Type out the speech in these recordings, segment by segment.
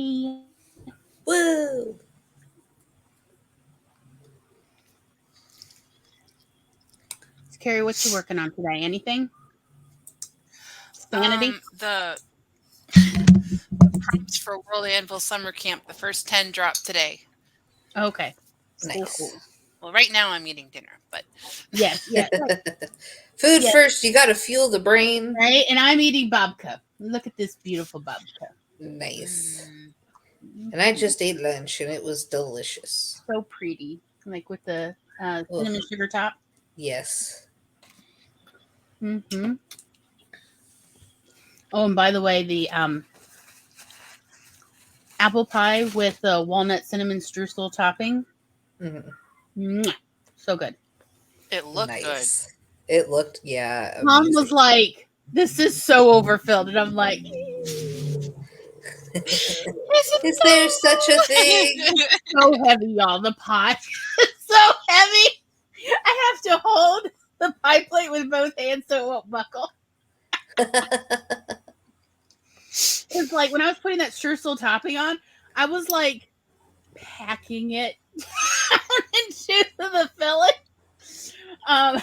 Yay! Woo! Carrie, what you working on today? Anything? Sanity? The prompts for World Anvil Summer Camp, the first 10 dropped today. Okay. Nice. Well, right now I'm eating dinner, but Yes, yes. Food Yes. first, you gotta fuel the brain. Right? And I'm eating babka. Look at this beautiful babka. Nice. And I just ate lunch and it was delicious. So pretty. Like with the cinnamon Ugh. sugar top. Yes. Mm-hmm. Oh, and by the way, the apple pie with the walnut cinnamon streusel topping. Mhm. Mwah. So good. it looked Nice. It looked, yeah. Mom amazing. was like, "This is so overfilled," and I'm like, Is there such a thing? "So heavy, y'all. The pie is so heavy. I have to hold the pie plate with both hands so it won't buckle." It's like when I was putting that streusel topping on, I was like packing it into the filling. I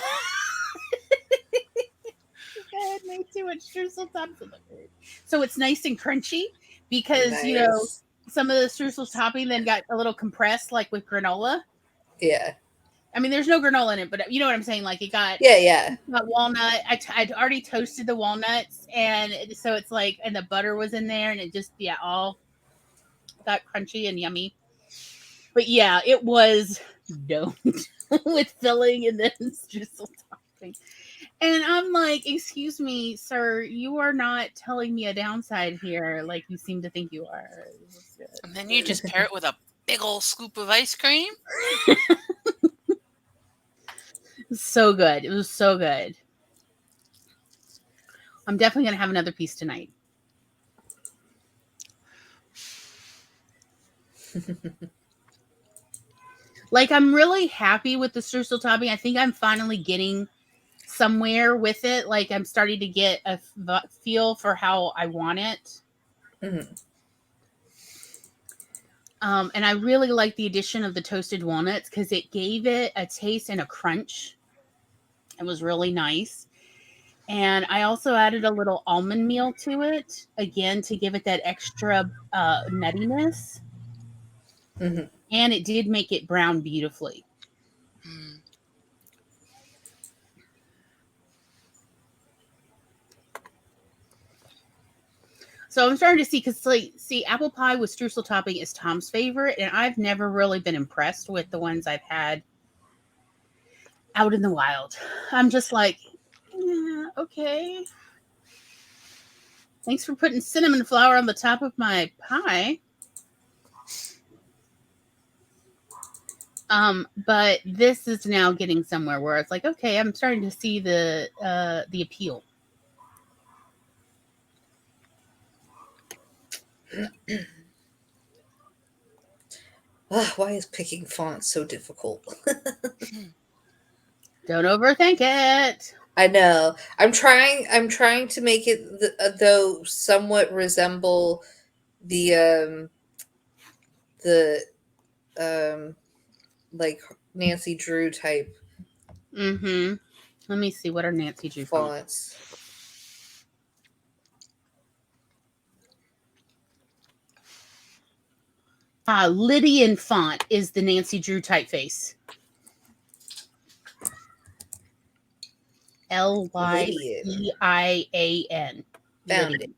had made too much streusel topping. So it's nice and crunchy because you know Nice. some of the streusel topping then got a little compressed, like with granola. Yeah. I mean, there's no granola in it, but you know what I'm saying. Like it got Yeah. walnut. I'd already toasted the walnuts, and so it's like, and the butter was in there, and it just all got crunchy and yummy. But yeah, it was domed with filling and then streusel topping. And I'm like, excuse me, sir, you are not telling me a downside here like you seem to think you are. And then you just pair it with a big old scoop of ice cream. So good. It was so good. I'm definitely going to have another piece tonight. Like, I'm really happy with the streusel topping. I think I'm finally getting somewhere with it. Like, I'm starting to get a feel for how I want it. Mhm. And I really like the addition of the toasted walnuts because it gave it a taste and a crunch. It was really nice. And I also added a little almond meal to it, again, to give it that extra nuttiness. Mhm. And it did make it brown beautifully. Mm. So I'm starting to see, because like, see, apple pie with streusel topping is Tom's favorite, and I've never really been impressed with the ones I've had out in the wild. I'm just like, yeah, okay. Thanks for putting cinnamon flour on the top of my pie. But this is now getting somewhere where it's like, okay, I'm starting to see the appeal. Why is picking fonts so difficult? Don't overthink it. I know. I'm trying to make it though somewhat resemble the the um like Nancy Drew type Mm-hmm. Let me see, what are Nancy Drew fonts? fonts. Lydian font is the Nancy Drew typeface. Lydian. Found it.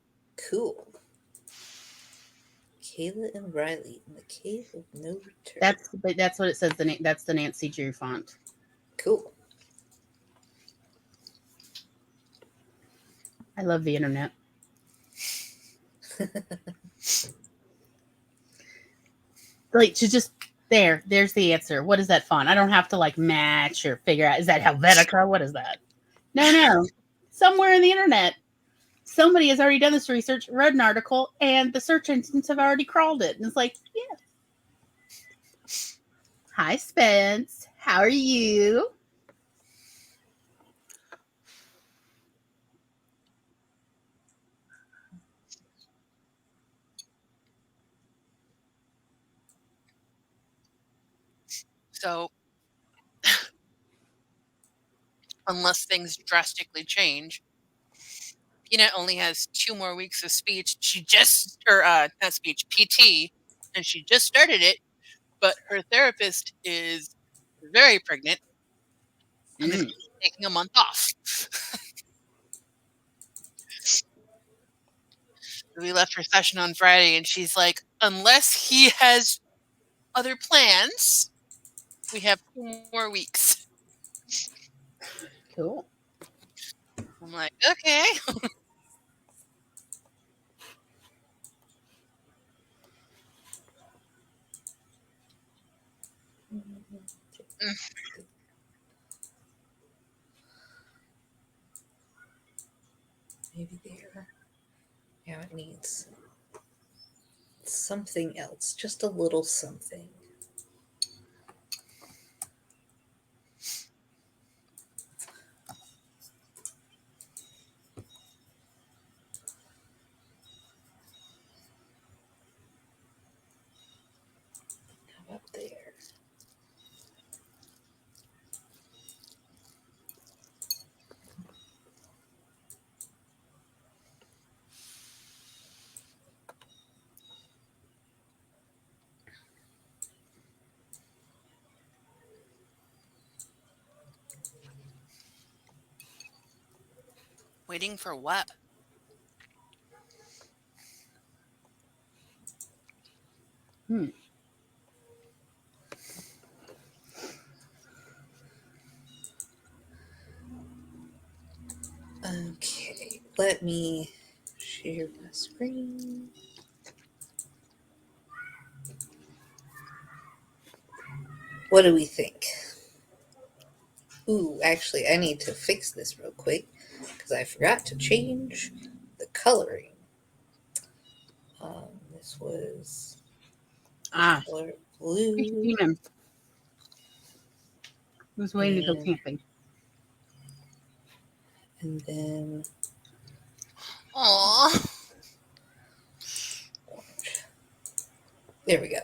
Cool. Kayla and Riley in the Cave of No Return. That's what it says. That's the Nancy Drew font. Cool. I love the internet. Like, to just there's the answer. What is that font? I don't have to like match or figure out, is that Helvetica? What is that? No. Somewhere in the internet, somebody has already done this research, read an article, and the search engines have already crawled it. And it's like, yeah. Hi, Spence. How are you? So, unless things drastically change, Peanut only has 2 more weeks of speech. She just or, not speech, PT, and she just started it, but her therapist is very pregnant and is Mm. taking a month off. We left her session on Friday, and she's like, "Unless he has other plans, we have 2 more weeks." Cool. I'm like, "Okay." Maybe there. Yeah, it needs something else. Just a little something. How about there? Waiting for what? Hmm. Okay, let me share my screen. What do we think? Ooh, actually, I need to fix this real quick because I forgot to change the coloring. This was Ah, color hey, blue, Demon. Was waiting to go and, camping. and then Aw, orange. There we go.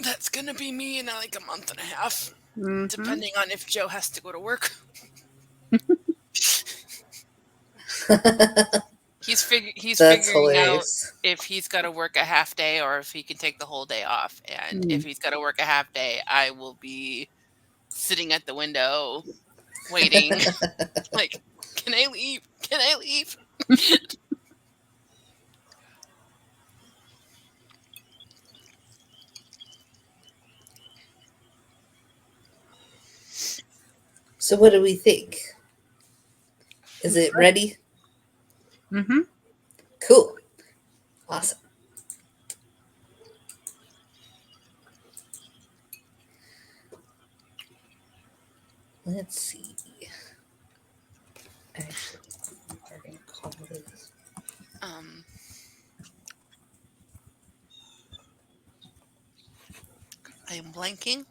that's gonna be me in like a month and a half, Mm-hmm. depending on if Joe has to go to work. He's That's figuring out hilarious. if he's got to work a half day or if he can take the whole day off. And if Mm. he's got to work a half day, I will be sitting at the window waiting. Like, can I leave? Can I leave? So, what do we think? Is it ready? Mm-hmm. Cool. Awesome. Let's see. Actually, we're going to call this. Um, I am blanking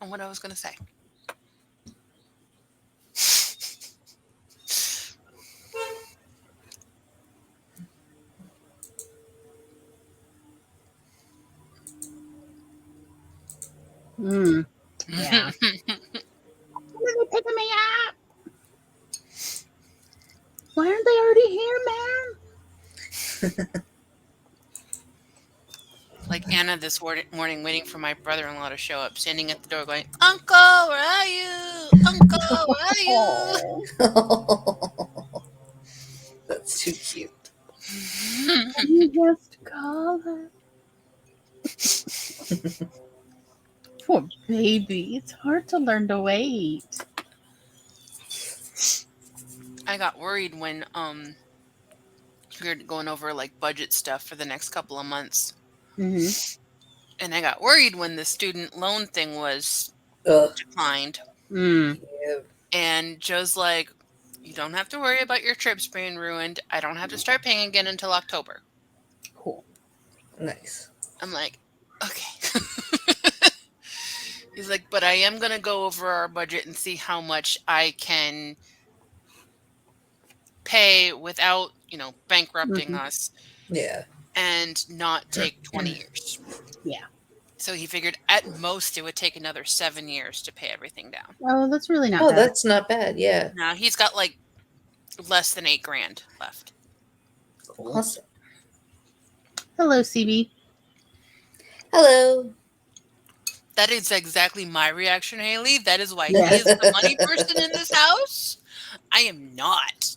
on what I was going to say. Mm. Yeah. When are they picking me up? Why aren't they already here, man? Like Anna this morning, waiting for my brother-in-law to show up, standing at the door, going, "Uncle, where are you? Uncle, where are you?" Oh, that's too cute. You just call her. Poor baby. It's hard to learn to wait. I got worried when we were going over like budget stuff for the next couple of months, Mm-hmm. and I got worried when the student loan thing was Ugh. declined. Mm. Yeah. And Joe's like, "You don't have to worry about your trips being ruined. I don't have to start paying again until October." Cool. Nice. I'm like, "Okay." He's like, "But I am going to go over our budget and see how much I can pay without, bankrupting Mm-hmm. us." Yeah. and not take 20 years. Yeah. So he figured at most it would take another 7 years to pay everything down. Oh, that's really not Oh, bad. that's not bad. Yeah. Now he's got like less than $8,000 left. Awesome. Hello, CB. Hello. That is exactly my reaction, Haley. That is why Yeah. he is the money person in this house. I am not.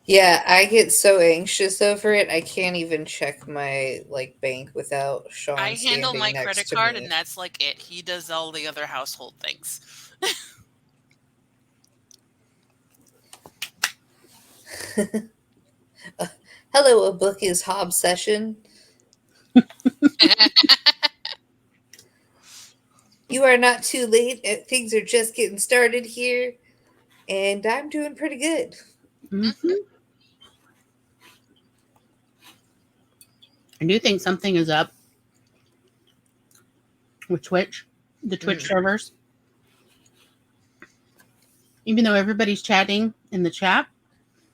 Yeah, I get so anxious over it. I can't even check my bank without Sean I handle standing my next credit to card, me. and that's like it. He does all the other household things. Hello, a book is Hob session. You are not too late. Things are just getting started here, and I'm doing pretty good. Hmm. I do think something is up with Twitch, the Twitch servers. Even though everybody's chatting in the chat,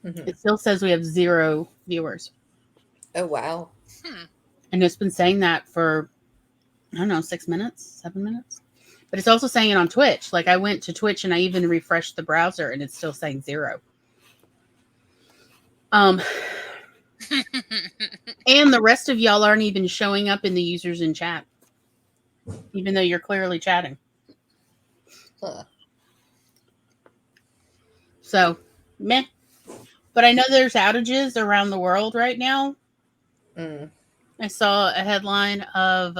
Mhm. it still says we have 0 viewers. Oh, wow. And it's been saying that for, I don't know, 6 minutes, 7 minutes. But it's also saying it on Twitch. Like I went to Twitch and I even refreshed the browser and it's still saying 0. And the rest of y'all aren't even showing up in the users in chat, even though you're clearly chatting. Huh. So, meh. But I know there's outages around the world right now. Mm. I saw a headline of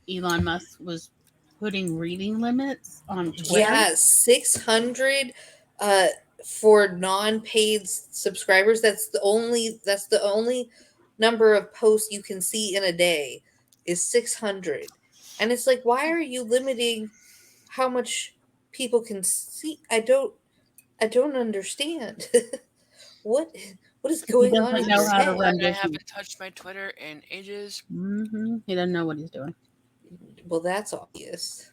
Elon Musk was putting reading limits on Twitter. Yeah, 600 for non-paid subscribers. That's the only number of posts you can see in a day is 600. And it's like, why are you limiting how much people can see? I don't understand. what is going on doesn't in know your how to head? run I business. haven't touched my Twitter in ages. Mm-hmm. He doesn't know what he's doing. Well, that's obvious.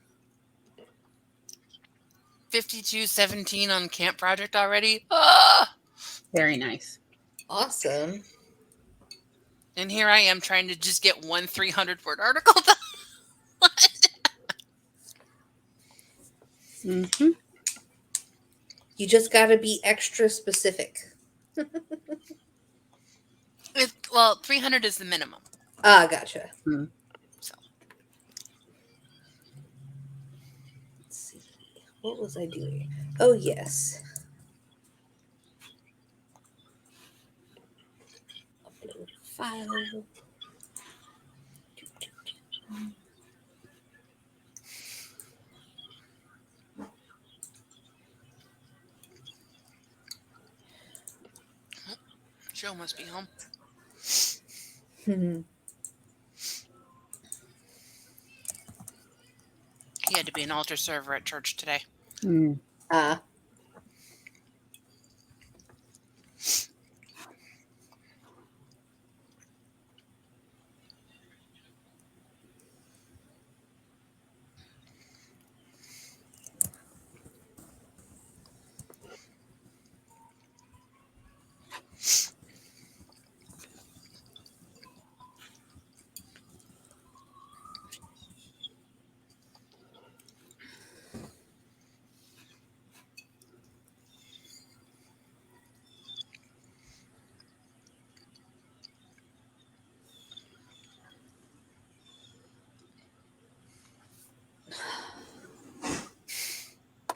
5217 on Camp Project already. Ah! Very nice. Awesome. And here I am trying to just get one 300-word article done. Mm-hmm. You just got to be extra specific. Well, 300 is the minimum. Ah, gotcha. Mm. So Let's see. What was I doing? Oh, yes. Upload file. Joe must be home. Hmm. He had to be an altar server at church today. Mm. Ah.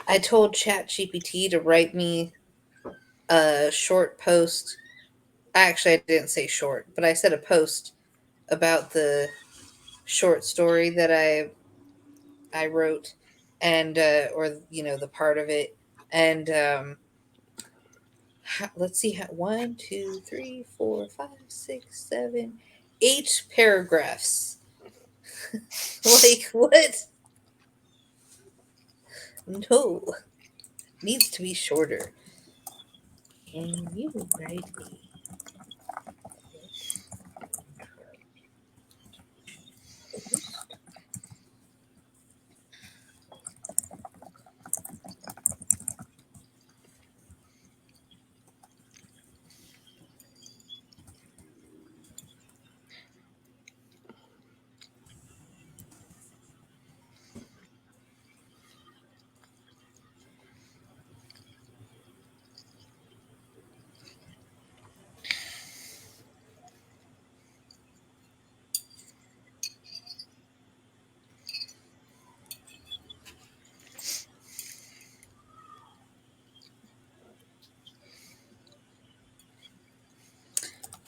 I told ChatGPT to write me a short post. Actually, I didn't say short, but I said a post about the short story that I wrote, and or the part of it, and let's see how 1, 2, 3, 4, 5, 6, 7, 8 paragraphs. Like what? No, needs to be shorter. Can you write me?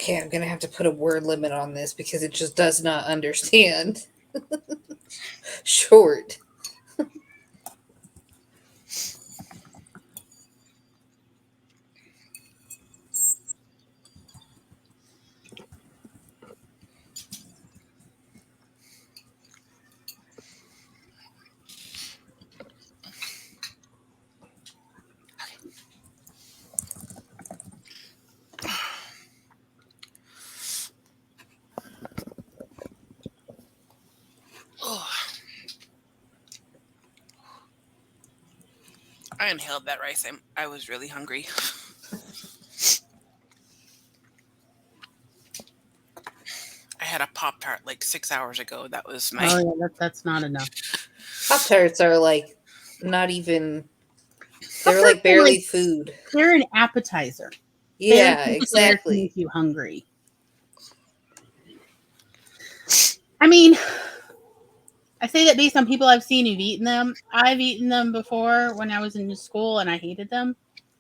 Okay, I'm gonna have to put a word limit on this because it just does not understand. Short. Oh, I inhaled that rice. I was really hungry. I had a Pop-Tart like 6 hours ago. That was my. Oh yeah, that's not enough. Pop-Tarts are like not even, they're Pop-Tarts like are barely like- food. They're an appetizer. Yeah, They're there to exactly. make you hungry. I mean, I say that based on people I've seen who've eaten them. I've eaten them before when I was in school and I hated them.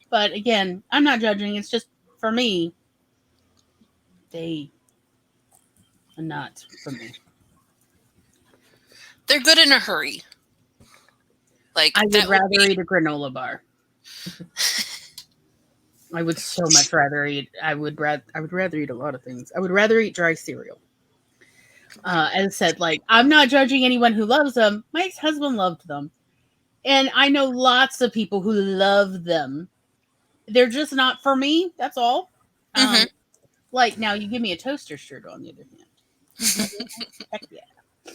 But again, I'm not judging. It's just for me, they are not for me. – They're good in a hurry. Like I would that rather would be. eat a granola bar. I would so much rather eat. I would rather eat a lot of things. I would rather eat dry cereal. As I said, like I'm not judging anyone who loves them. My ex-husband loved them, and I know lots of people who love them. They're just not for me. That's all. Mhm. Like now, you give me a toaster strudel on the other hand. Heck yeah.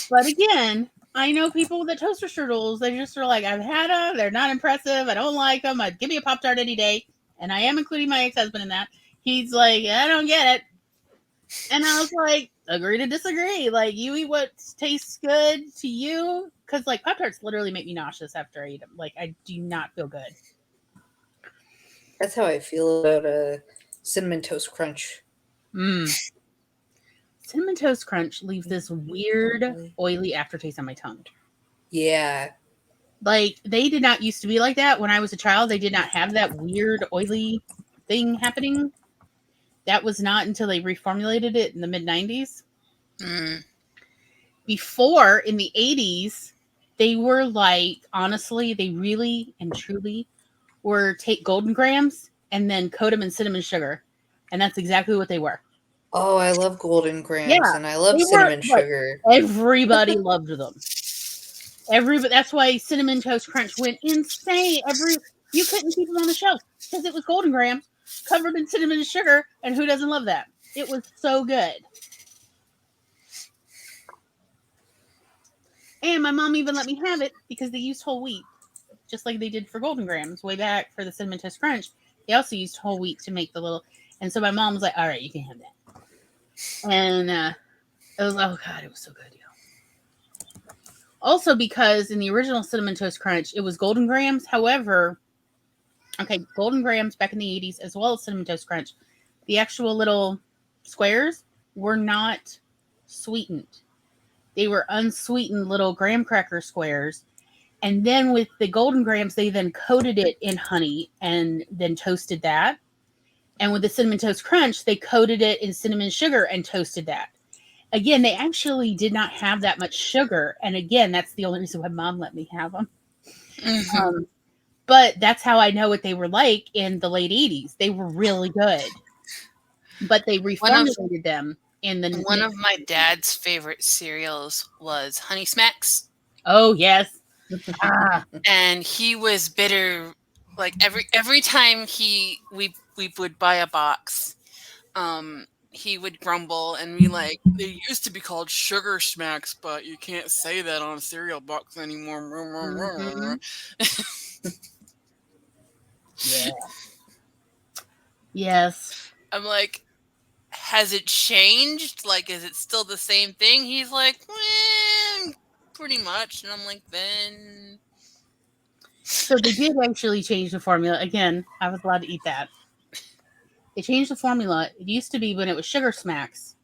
But again, I know people that toaster strudels. They just are like, I've had them. They're not impressive. I don't like them. I'd give me a Pop-Tart any day. And I am including my ex-husband in that. He's like, I don't get it. And I was like, agree to disagree. Like, you eat what tastes good to you. Because, like, Pop-Tarts literally make me nauseous after I eat them. Like, I do not feel good. That's how I feel about a Cinnamon Toast Crunch. Cinnamon Toast Crunch leaves this weird, oily aftertaste on my tongue. Yeah. Like, they did not used to be like that when I was a child. They did not have that weird, oily thing happening. That was not until they reformulated it in the mid-90s. Mm. Before, in the 80s, they were like, honestly, they really and truly were take Golden Grams and then coat them in cinnamon sugar. And that's exactly what they were. Oh, I love Golden Grams Yeah, and I love they cinnamon were, like, sugar. everybody loved them. That's why Cinnamon Toast Crunch went insane. You couldn't keep them on the shelf because it was Golden Grams covered in cinnamon and sugar, and who doesn't love that? It was so good. And my mom even let me have it because they used whole wheat, just like they did for Golden Grams way back for the Cinnamon Toast Crunch. They also used whole wheat to make the little. And so my mom was like, "All right, you can have that." And it was, oh god, it was so good. Also, because in the original Cinnamon Toast Crunch, it was Golden Grams. However, Golden Grams back in the 80s, as well as Cinnamon Toast Crunch, the actual little squares were not sweetened. They were unsweetened little graham cracker squares. And then with the Golden Grams, they then coated it in honey and then toasted that. And with the Cinnamon Toast Crunch, they coated it in cinnamon sugar and toasted that. Again, they actually did not have that much sugar. And again, that's the only reason why mom let me have them. Mhm. But that's how I know what they were like in the late 80s. They were really good. But they reformulated them in the... One of my dad's favorite cereals was Honey Smacks. Oh, yes. And he was bitter. Like every time we would buy a box, he would grumble and be like, "They used to be called Sugar Smacks, but you can't say that on a cereal box anymore." Mm-hmm. Yeah. Yes. I'm like, has it changed? Like, is it still the same thing? He's like, pretty much. And I'm like, then. So they did actually change the formula. Again, I was allowed to eat that. They changed the formula. It used to be when it was Sugar Smacks.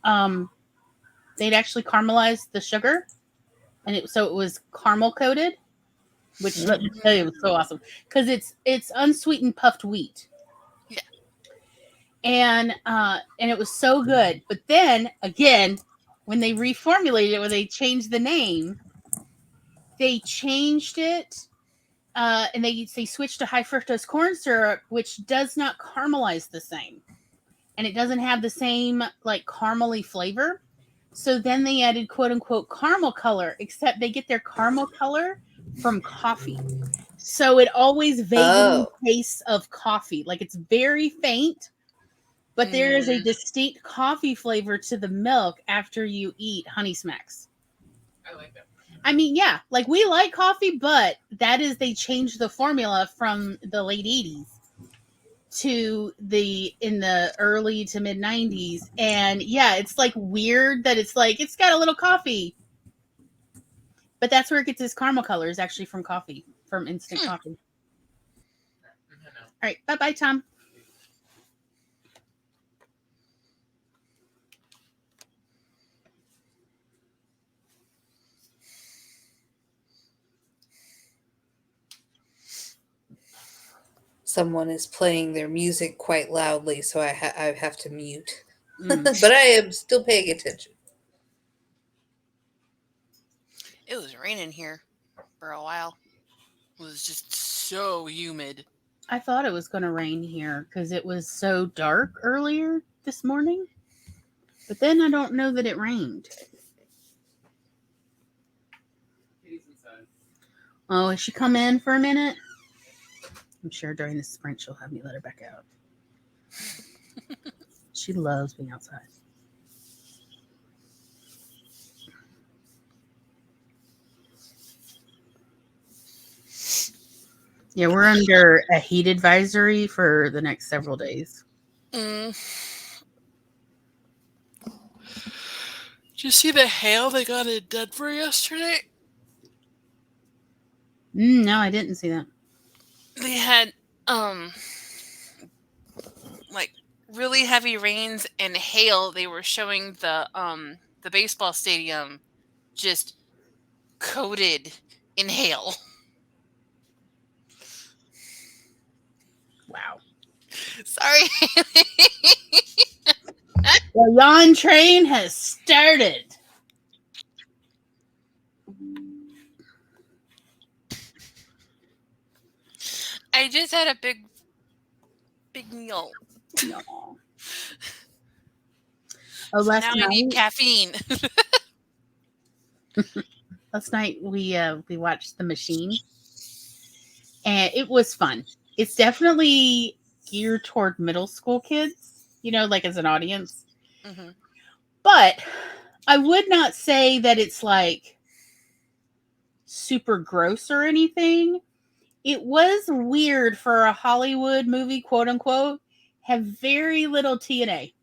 They'd actually caramelize the sugar, and so it was caramel coated, which let me tell you, it was so awesome because it's unsweetened puffed wheat. Yeah. and it was so good. But then again, when they reformulated it, when they changed the name, they changed it. And they switched to high fructose corn syrup, which does not caramelize the same, and it doesn't have the same like caramely flavor. So then they added quote unquote caramel color, except they get their caramel color from coffee. So it always vaguely tastes of coffee. Like it's very faint, but there is a distinct coffee flavor to the milk after you eat Honey Smacks. I like that. I mean, yeah, like we like coffee, but that is they changed the formula from the late 80s to in the early to mid 90s. And yeah, it's like weird that it's like it's got a little coffee. But that's where it gets its caramel color is actually from coffee, from instant coffee. All right, bye-bye, Tom. Someone is playing their music quite loudly, so I have to mute. But I am still paying attention. It was raining here for a while. It was just so humid. I thought it was going to rain here because it was so dark earlier this morning. But then I don't know that it rained. Oh, has she come in for a minute? I'm sure during the sprint she'll have me let her back out. She loves being outside. Yeah, we're under a heat advisory for the next several days. Did you see the hail they got in Denver yesterday? No, I didn't see that. They had like really heavy rains and hail. They were showing the baseball stadium just coated in hail. Wow. Sorry. The yawn train has started. I just had a big meal. No. Oh, last now night I need caffeine. Last night we watched The Machine, and it was fun. It's definitely geared toward middle school kids, like as an audience. Mm-hmm. But I would not say that it's like super gross or anything. It was weird for a Hollywood movie, quote unquote, have very little TNA.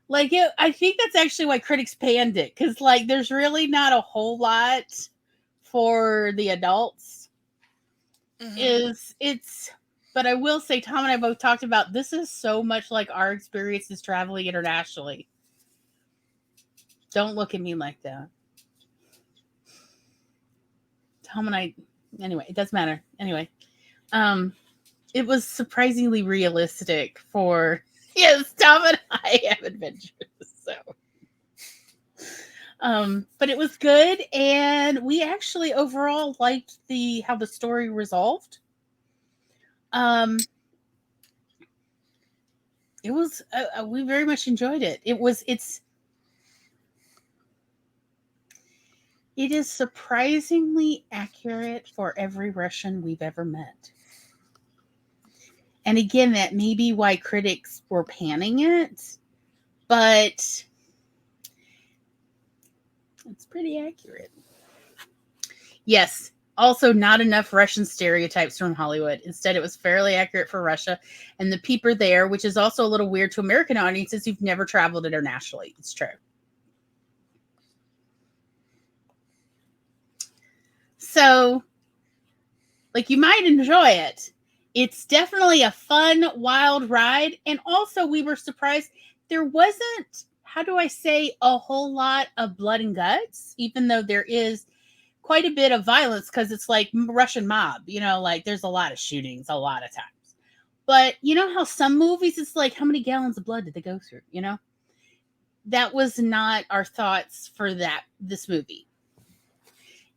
Like I think that's actually why critics panned it, because like there's really not a whole lot for the adults. Mm-hmm. But I will say, Tom and I both talked about this is so much like our experiences traveling internationally. Don't look at me like that. Tom and I, anyway, it doesn't matter. Anyway, it was surprisingly realistic for, yes, Tom and I have adventures. So, but it was good. And we actually overall liked how the story resolved. It was, we very much enjoyed it. It is surprisingly accurate for every Russian we've ever met. And again, that may be why critics were panning it, but it's pretty accurate. Yes. Also, not enough Russian stereotypes from Hollywood. Instead, it was fairly accurate for Russia and the people there, which is also a little weird to American audiences who've never traveled internationally. It's true. So, like, you might enjoy it. It's definitely a fun, wild ride. And also, we were surprised there wasn't, how do I say, a whole lot of blood and guts, even though there is quite a bit of violence because it's like Russian mob, like there's a lot of shootings a lot of times. But you know how some movies, it's like, how many gallons of blood did they go through? You know, that was not our thoughts for this movie.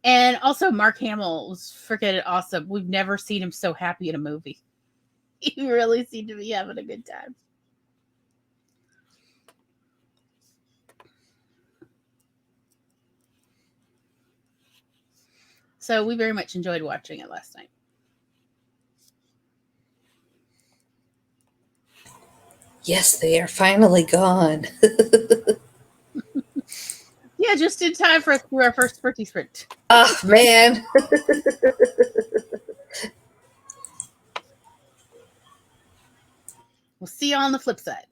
And also, Mark Hamill was freaking awesome. We've never seen him so happy in a movie. He really seemed to be having a good time. So we very much enjoyed watching it last night. Yes, they are finally gone. Yeah, just in time for us to do our first Spurty Sprint. Oh, man. We'll see you on the flip side.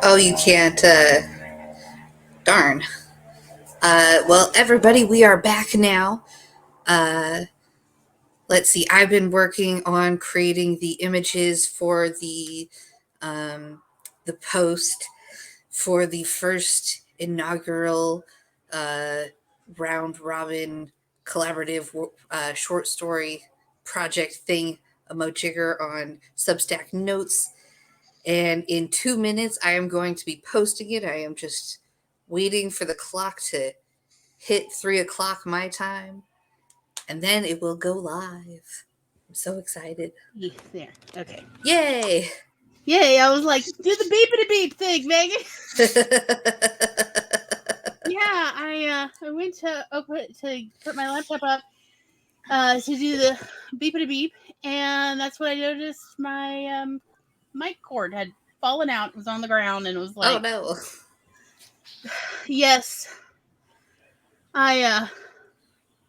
Oh, you can't. Darn. Well, everybody, we are back now. Let's see. I've been working on creating the images for the post for the first inaugural round robin collaborative short story project thing, a Mojigger on Substack Notes. And in 2 minutes, I am going to be posting it. I am just waiting for the clock to hit 3 o'clock my time, and then it will go live. I'm so excited. Yeah, there. Okay. Yay! Yay! I was like, do the beepity beep thing, Megan. Yeah, I went to put my laptop up to do the beepity beep, and that's what I noticed. My mic cord had fallen out. It was on the ground, and it was like, Oh no! yes. I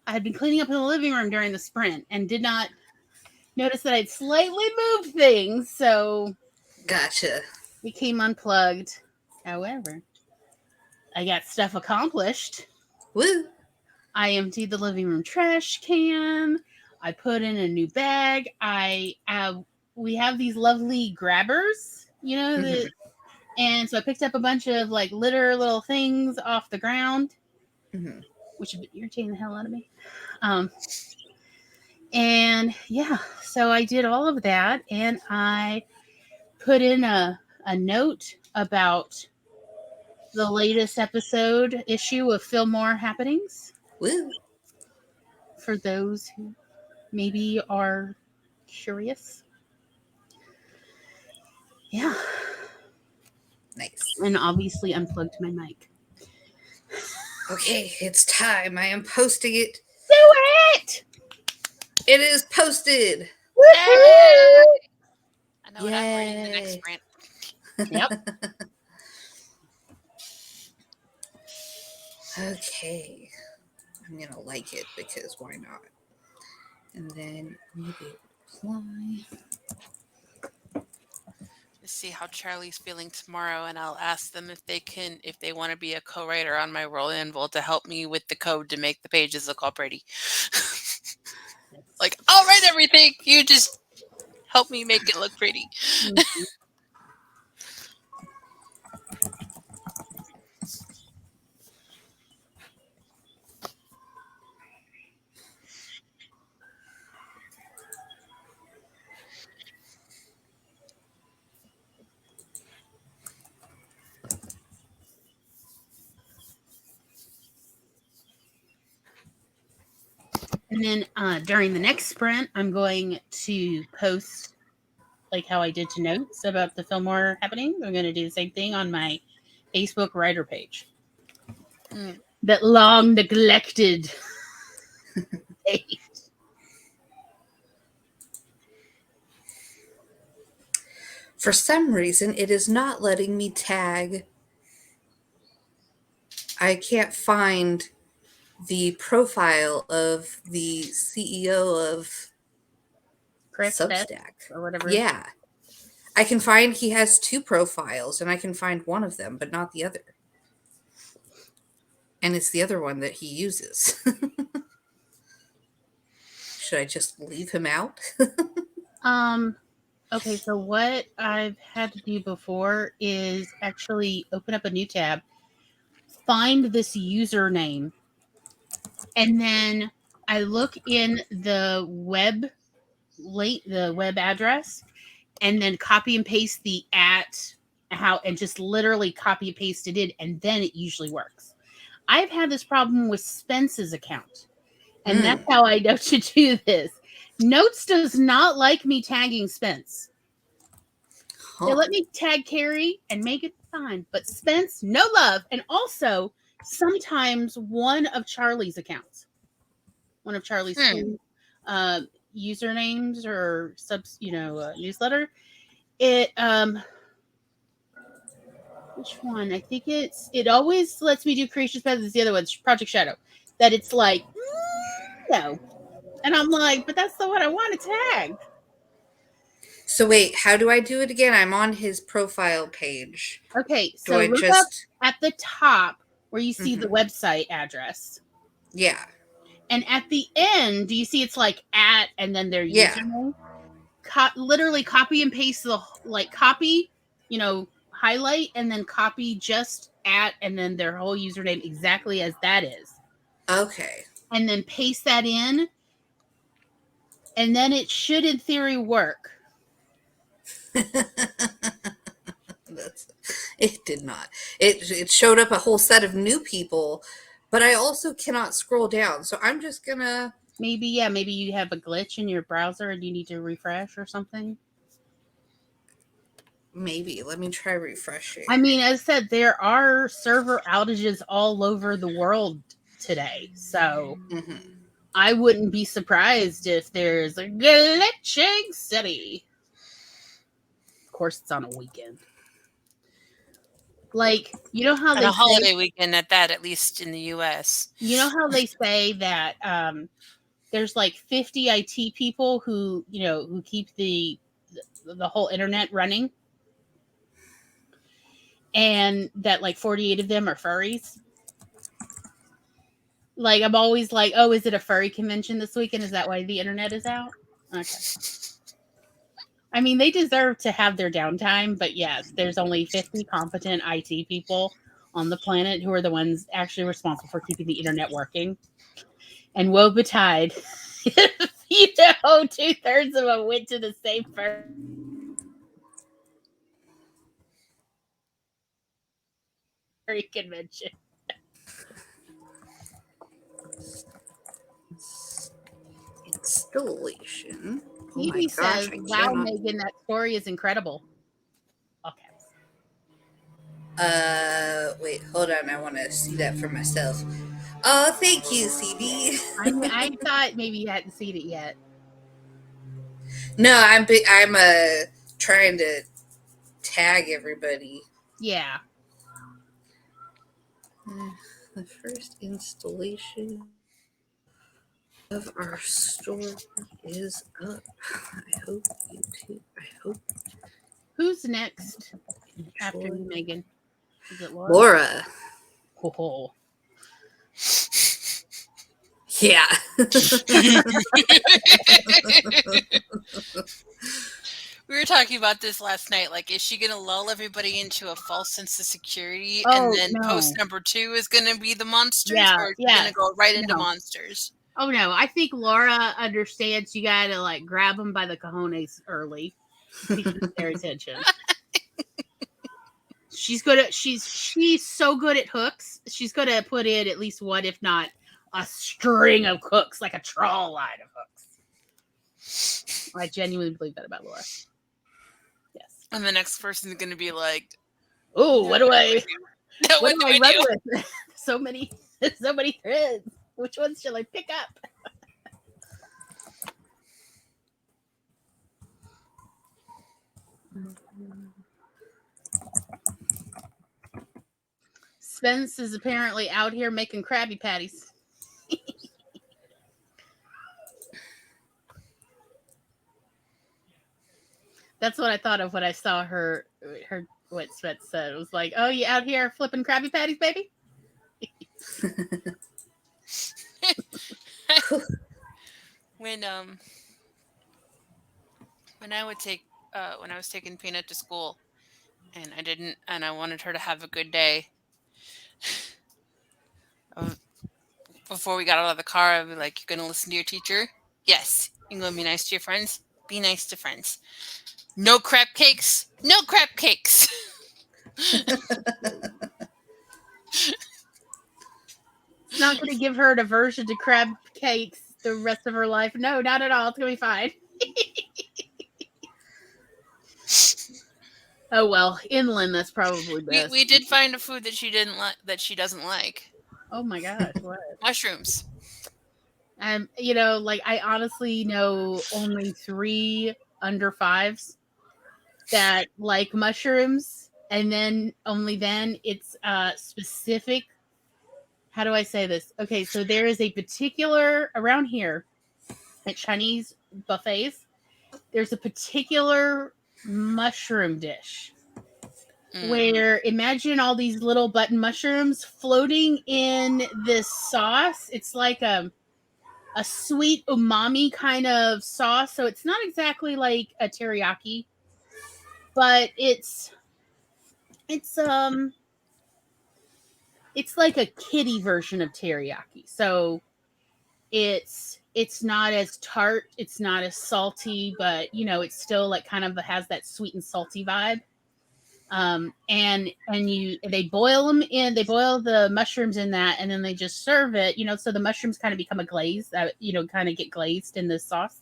had been cleaning up in the living room during the sprint and did not notice that I'd slightly moved things, so Gotcha. it came unplugged. However, I got stuff accomplished. Woo! I emptied the living room trash can. I put in a new bag. We have these lovely grabbers, Mhm. and so I picked up a bunch of like litter little things off the ground, Mhm. which have been irritating the hell out of me. And yeah, so I did all of that, and I put in a note about the latest issue of Fillmore Happenings Woo! for those who maybe are curious. Yeah. Nice. And obviously unplugged my mic. Okay, it's time. I am posting it. Do it! It is posted. I know what I'm reading the next Yay. sprint. Yep. Okay. I'm gonna like it because why not? And then maybe apply. To see how Charlie's feeling tomorrow, and I'll ask them if they want to be a co-writer on my Roll Anvil to help me with the code to make the pages look all pretty. Like, I'll write everything. You just help me make it look pretty. Mhm. And then during the next sprint, I'm going to post like how I did to Notes about the Fillmore Happening. I'm going to do the same thing on my Facebook writer page. Mm. That long neglected page. For some reason, it is not letting me tag. I can't find the profile of the CEO of Chris Best Substack. or whatever. Yeah. I can find he has 2 profiles, and I can find one of them, but not the other. And it's the other one that he uses. Should I just leave him out? Okay, so what I've had to do before is actually open up a new tab, find this username, and then I look in the web link, the web address, and then copy and paste the and just literally copy and paste it in, and then it usually works. I've had this problem with Spence's account, and that's how I know to do this. Notes does not like me tagging Spence. They let me tag Carrie and make it fine, but Spence, no love. And also, sometimes one of Charlie's accounts, one of Charlie's usernames or newsletter. It which one? I think it always lets me do Creation Paths. It's the other one, Project Shadow. That it's like no, and I'm like, but that's the one I want to tag. So wait, how do I do it again? I'm on his profile page. Okay, Do so I look up just at the top where you see the website address. yeah. And at the end, do you see it's like at and then their Yeah. username? Literally copy and paste copy, highlight and then copy just at and then their whole username exactly as that is. Okay. And then paste that in. And then it should, in theory, work. It did not. It showed up a whole set of new people, but I also cannot scroll down. So I'm just gonna Maybe you have a glitch in your browser and you need to refresh or something. maybe let me try refreshing. I mean, as I said, there are server outages all over the world today. So I wouldn't be surprised if there's a glitching city. Of course, it's on a weekend. Like, you know how On a holiday weekend at that, at least in the U.S. You know how they say that there's like 50 IT people who keep the whole internet running, and that like 48 of them are furries. Like, I'm always like, oh, is it a furry convention this weekend? Is that why the internet is out? Okay. I mean, they deserve to have their downtime, but yes, there's only 50 competent IT people on the planet who are the ones actually responsible for keeping the internet working. And woe betide, if 2/3 of them went to the same furry convention. Installation. Phoebe says, wow, Megan, that story is incredible. Okay. Wait, hold on. I want to see that for myself. Oh, thank you, CB. I thought maybe you hadn't seen it yet. No, I'm trying to tag everybody. Yeah. The first installation of our store is up. I hope you too. I hope. Who's next after you, Megan? Is it Laura? Laura. Oh. Yeah. We were talking about this last night. Like, is she going to lull everybody into a false sense of security? Oh, and then no. post number 2 is going to be the monsters? Yeah, or is she going to go right into no. monsters? Oh, no. I think Laura understands you got to, like, grab them by the cojones early to keep their attention. She's good at, she's so good at hooks. She's going to put in at least one, if not a string of hooks, like a trawl line of hooks. I genuinely believe that about Laura. Yes. And the next person is going to be like, oh, what do I what do I run do? with? so many threads. Which ones shall I pick up? Spence is apparently out here making Krabby Patties. That's what I thought of when I saw her what Spence said. It was like, oh, you out here flipping Krabby Patties, baby? When I would take when I was taking Peanut to school, and I wanted her to have a good day. Before we got out of the car, I'd be like, "You're gonna listen to your teacher? Yes. You're gonna be nice to your friends? Be nice to friends. No crap cakes. No crap cakes." It's not going to give her an aversion to crab cakes the rest of her life. No, not at all. It's going to be fine. Oh, well, inland, that's probably best. We did find a food that she doesn't like. Oh my gosh, what? Mushrooms. Like, I honestly know only 3 under 5s that like mushrooms, and then only then it's specific. How do I say this? Okay, so there is a particular around here at Chinese buffets. there's a particular mushroom dish Mm. where imagine all these little button mushrooms floating in this sauce. It's like a sweet umami kind of sauce. So it's not exactly like a teriyaki, but it's like a kiddie version of teriyaki. So it's not as tart, it's not as salty, but it's still like kind of has that sweet and salty vibe. And they boil the mushrooms in that, and then they just serve it, so the mushrooms kind of become a glaze, kind of get glazed in this sauce.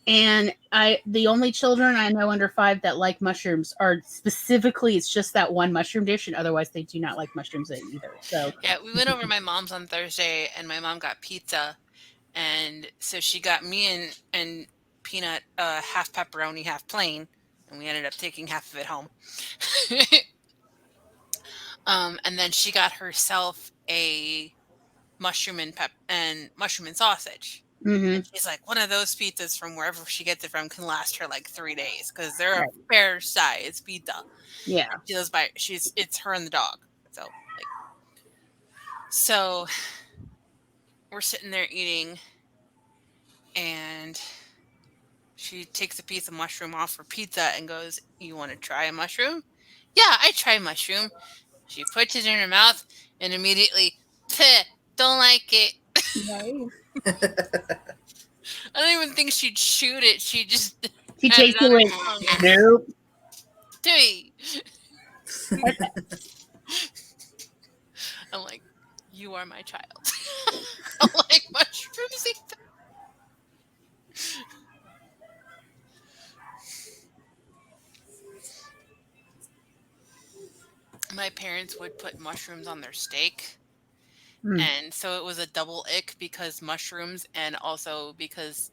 And the only children I know under 5 that like mushrooms are specifically, it's just that one mushroom dish, and otherwise they do not like mushrooms either. So Yeah, we went over to my mom's on Thursday, and my mom got pizza, and so she got me and Peanut half pepperoni, half plain, and we ended up taking half of it home. And then she got herself a mushroom and sausage. mhm. She's like, one of those pizzas from wherever she gets it from can last her like 3 days because they're Right. a fair size pizza. Yeah. She goes by. It's her and the dog. So we're sitting there eating, and she takes a piece of mushroom off her pizza and goes, "You want to try a mushroom?" Yeah, I try mushroom. She puts it in her mouth and immediately, don't like it. I don't even think she'd shoot it. She just She had it tastes on her it. tongue. Nope. To me. I'm like, you are my child. I like mushrooms. My parents would put mushrooms on their steak. And so it was a double ick because mushrooms, and also because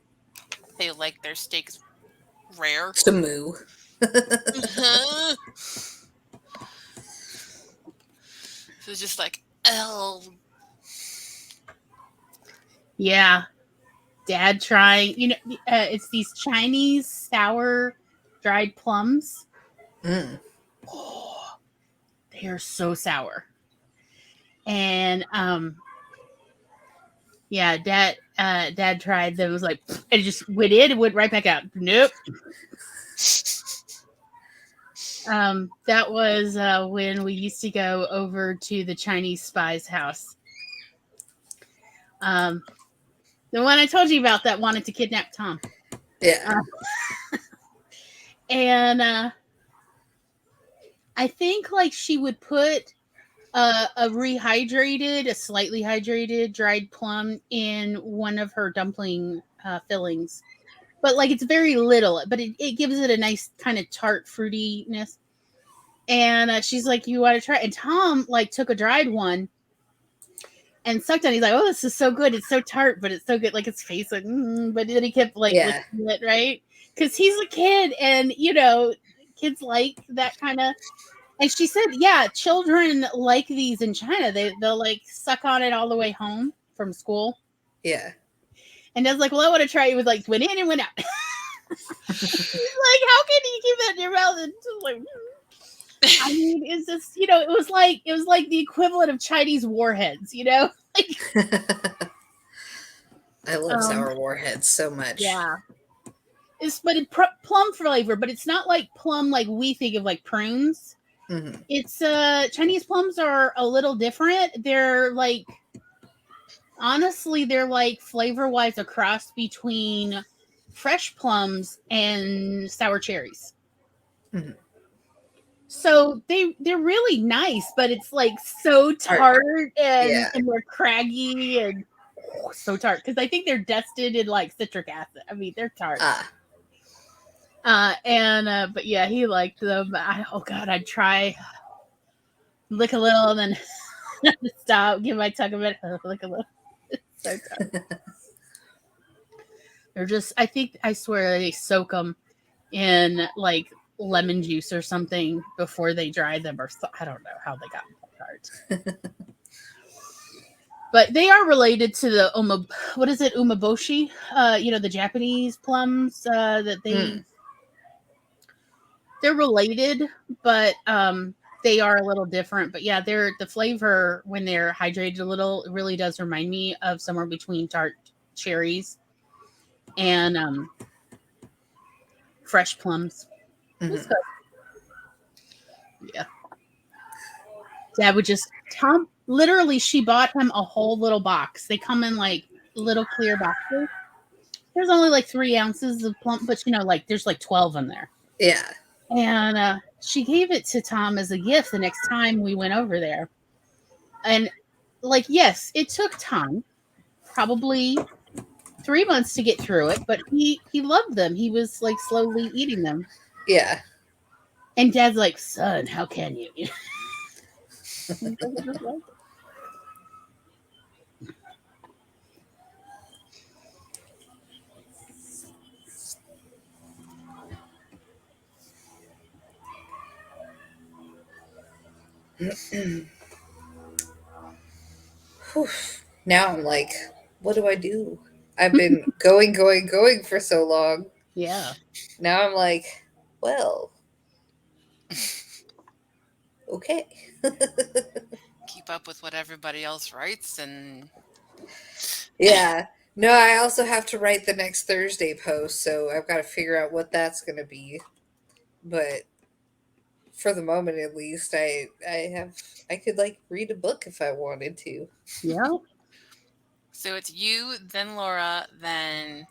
they like their steaks rare. Samu. So it's just like, oh. Yeah. Dad trying, it's these Chinese sour dried plums. Oh, they are so sour. And yeah, dad tried them. It was like, it just went in and went right back out. Nope. That was when we used to go over to the Chinese spy's house. The one I told you about that wanted to kidnap Tom. Yeah. And I think like she would put a slightly hydrated dried plum in one of her dumpling fillings. But like it's very little, but it gives it a nice kind of tart fruitiness. And she's like, "You want to try?" And Tom like took a dried one and sucked on it. He's like, "Oh, this is so good. It's so tart, but it's so good." Like his face, like, but then he kept like licking it, right? Because he's a kid, and kids like that kind of. And she said, "Yeah, children like these in China. They'll like suck on it all the way home from school." Yeah. And Dad's like, "Well, I want to try it." With like went in and went out. He's like, "How can you keep that in your mouth?" And just like. I mean, it's just it was like the equivalent of Chinese warheads, I love sour warheads so much. Yeah, but plum flavor, but it's not like plum like we think of like prunes. Mm-hmm. It's Chinese plums are a little different. They're like honestly, they're like flavor wise a cross between fresh plums and sour cherries. Mm-hmm. So they're really nice, but it's like so tart and they're craggy and so tart because I think they're dusted in like citric acid. I mean, they're tart. But yeah, he liked them. I'd try lick a little and then stop, give my tongue a minute, lick a little. It's so tart. They're just, I swear they soak them in like lemon juice or something before they dry them, or I don't know how they got tart. But they are related to the what is it, umeboshi? The Japanese plums that they're related, but they are a little different. But yeah, the flavor when they're hydrated a little, it really does remind me of somewhere between tart cherries and fresh plums. It's Mhm. good. Yeah. Dad would just Tom literally she bought him a whole little box. They come in like little clear boxes. There's only like 3 ounces of plum, but like there's like 12 in there. Yeah. And she gave it to Tom as a gift the next time we went over there. And like, yes, it took time, probably 3 months to get through it, but he loved them. He was like slowly eating them. Yeah. And Dad's like, son, how can you? Whew. Now I'm like, what do I do? I've been going for so long. Yeah. Now I'm like, well, okay. Keep up with what everybody else writes, and Yeah. No, I also have to write the next Thursday post, so I've got to figure out what that's going to be. But for the moment, at least, I could like read a book if I wanted to. Yeah. so it's you, then Laura, then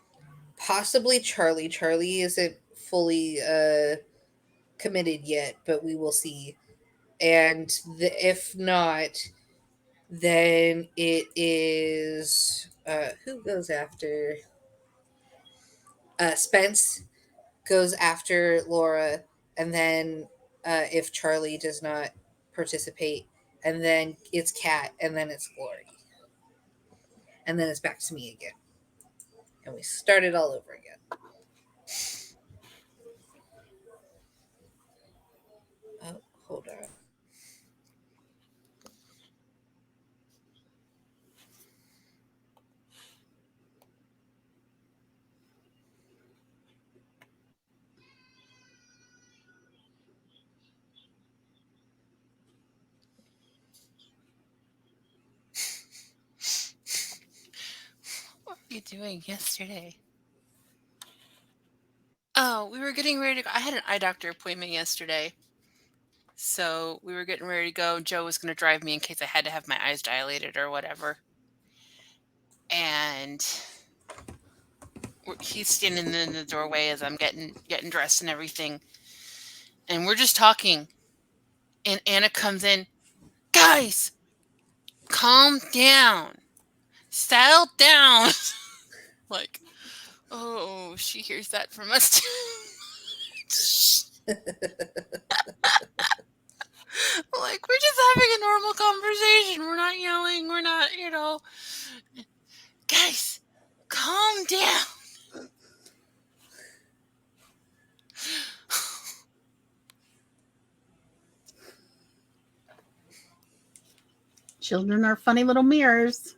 Possibly Charlie. Charlie isn't fully committed yet, but we will see. And if not, then it is who goes after Spence goes after Laura, and then if Charlie does not participate, and then it's Kat, and then it's Glory, and then it's back to me again, and we start it all over again. Oh, hold on. what were you doing yesterday? Oh, we were getting ready to go. I had an eye doctor appointment yesterday. So we were getting ready to go. Joe was going to drive me in case I had to have my eyes dilated or whatever. And he's standing in the doorway as I'm getting dressed and everything. And we're just talking. And Anna comes in. Guys, calm down. Settle down. like, oh, she hears that from us too. like, we're just having a normal conversation. We're not yelling. We're not, Guys, calm down. Children are funny little mirrors.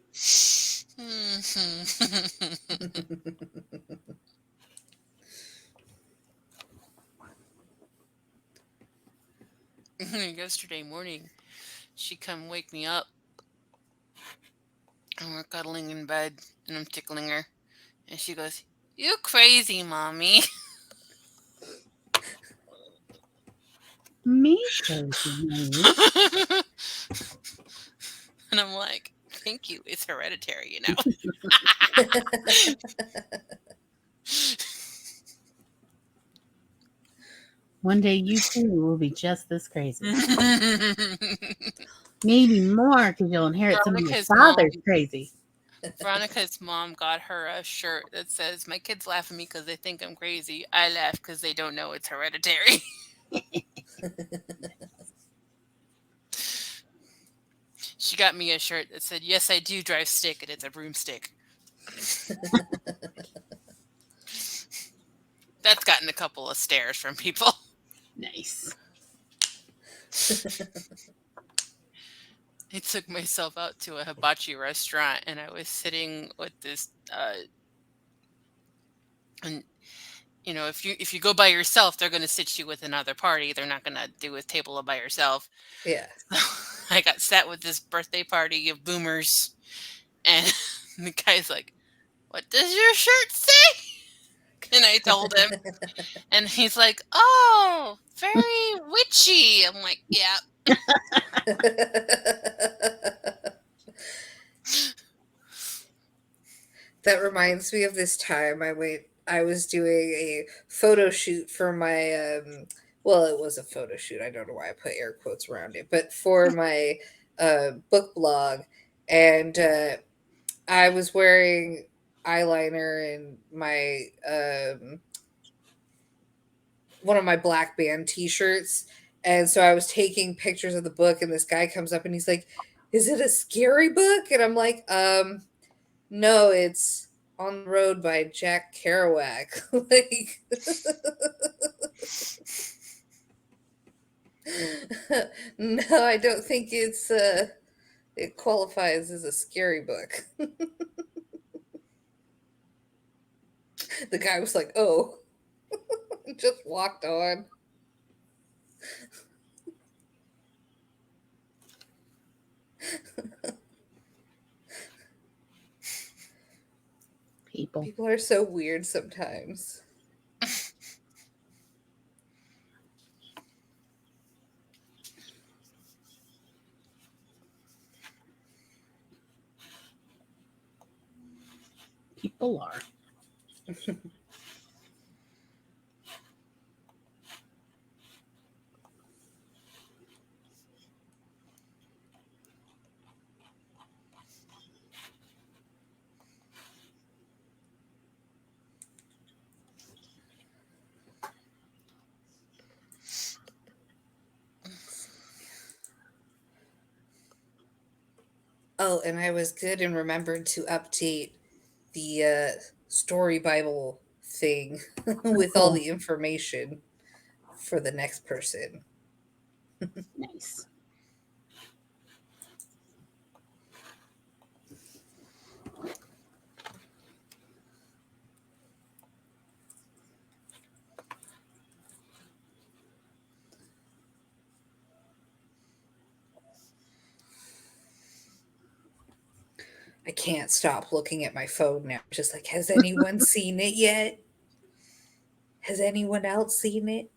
Yesterday morning, she come wake me up, and we're cuddling in bed, and I'm tickling her, and she goes, "You crazy, mommy." Me crazy, mommy. and I'm like, "Thank you. It's hereditary, One day you too will be just this crazy. Maybe more because you'll inherit some of your Veronica's father's mom- crazy. Veronica's mom got her a shirt that says, "My kids laugh at me because they think I'm crazy. I laugh because they don't know it's hereditary." She got me a shirt that said, "Yes, I do drive stick, and it's a broomstick." That's gotten a couple of stares from people. Nice. I took myself out to a hibachi restaurant, and I was sitting with this. And if you go by yourself, they're going to sit you with another party. They're not going to do a table by yourself. Yeah. So I got sat with this birthday party of boomers, and the guy's like, "What does your shirt say?" And I told him, and he's like, "Oh, very witchy." I'm like, "Yeah." That reminds me of this time I was doing a photo shoot for my well, it was a photo shoot. I don't know why I put air quotes around it, but for my book blog, and I was wearing eyeliner and my one of my black band t-shirts, and so I was taking pictures of the book, and this guy comes up and he's like, "Is it a scary book?" And I'm like, no, it's On the Road by Jack Kerouac. Like, no, I don't think it qualifies as a scary book. The guy was like, "Oh," just walked on. People. People are so weird sometimes. People are. Oh, and I was good and remembered to update the story Bible thing with all Cool. the information for the next person. Nice. I can't stop looking at my phone now. Just like, has anyone seen it yet? Has anyone else seen it?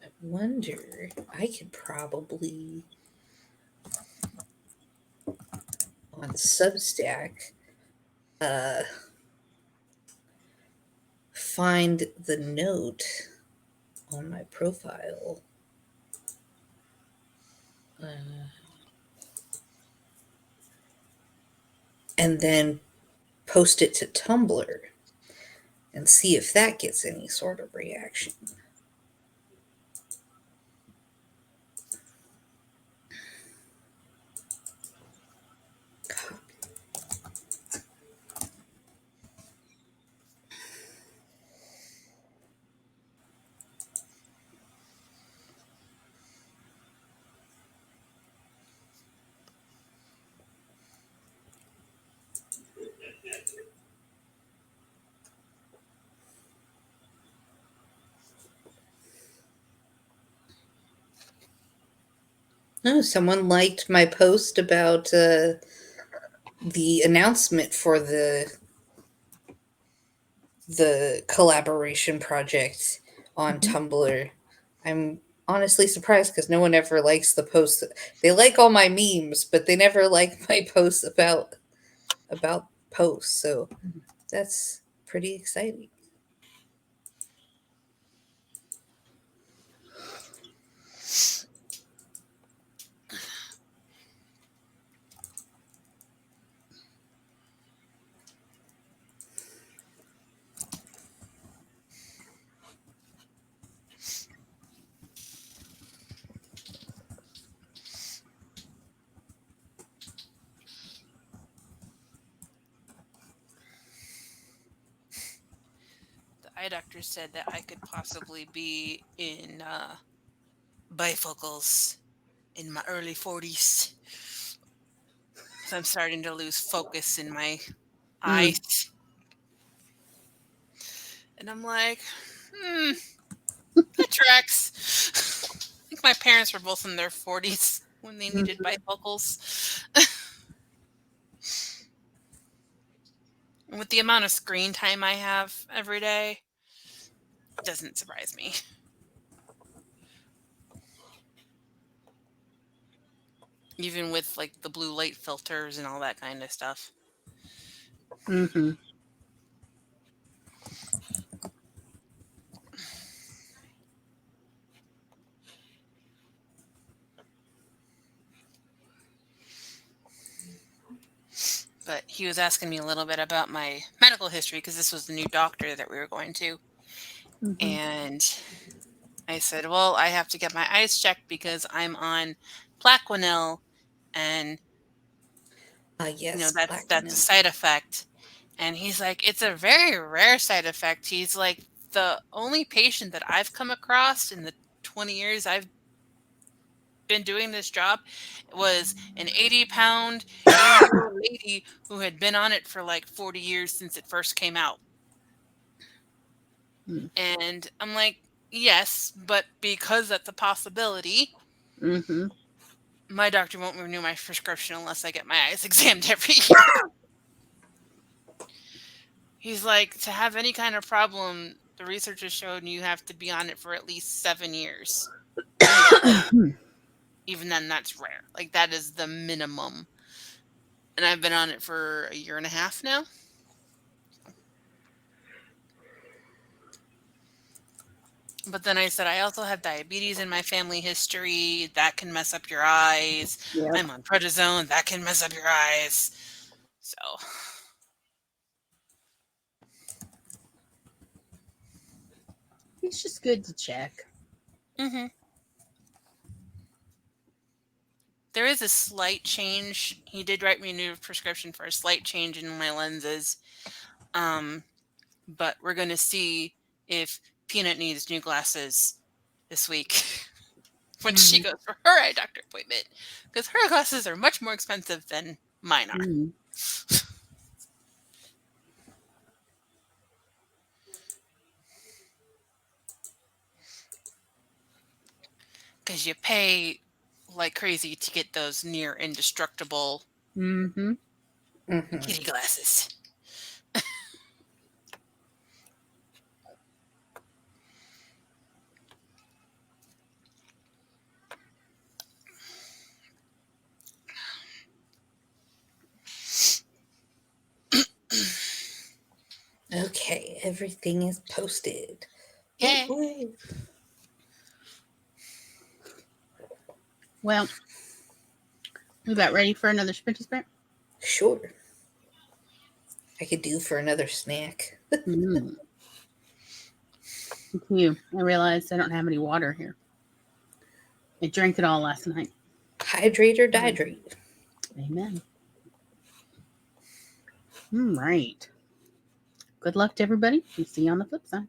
I wonder, I could probably on Substack find the note on my profile. And then post it to Tumblr and see if that gets any sort of reaction. Copy. Oh, someone liked my post about the announcement for the collaboration project on Tumblr. I'm honestly surprised because no one ever likes the posts. They like all my memes, but they never like my posts about posts. So that's pretty exciting. eye doctor said that I could possibly be in bifocals in my early 40s. So I'm starting to lose focus in my eyes. And I'm like, that tracks. I think my parents were both in their 40s when they needed bifocals. And with the amount of screen time I have every day, it doesn't surprise me. Even with like the blue light filters and all that kind of stuff. Mm-hmm. But he was asking me a little bit about my medical history because this was the new doctor that we were going to. And I said, well, I have to get my eyes checked because I'm on Plaquenil, and Yes, that's a Plaquenil. side effect. And he's like, it's a very rare side effect. He's like, the only patient that I've come across in the 20 years I've been doing this job was an 80-pound, 80-year-old lady who had been on it for like 40 years since it first came out. And I'm like, yes, but because that's a possibility, my doctor won't renew my prescription unless I get my eyes examined every year. He's like, to have any kind of problem, the research has shown you have to be on it for at least 7 years. Even then, that's rare. Like, that is the minimum. And I've been on it for a year and a half now. But then I said, I also have diabetes in my family history. That can mess up your eyes. Yep. I'm on prednisone. That can mess up your eyes. So... It's just good to check. There is a slight change. He did write me a new prescription for a slight change in my lenses. But we're going to see if Peanut needs new glasses this week when she goes for her eye doctor appointment, because her glasses are much more expensive than mine are. Because you pay like crazy to get those near indestructible kitty glasses. Okay, everything is posted. Yeah. Well, we about ready for another sprinty sprint? Sure. I could do for another snack. Thank you. I realized I don't have any water here. I drank it all last night. Hydrate or dihydrate. Amen. All right. Good luck to everybody. We'll see you on the flip side.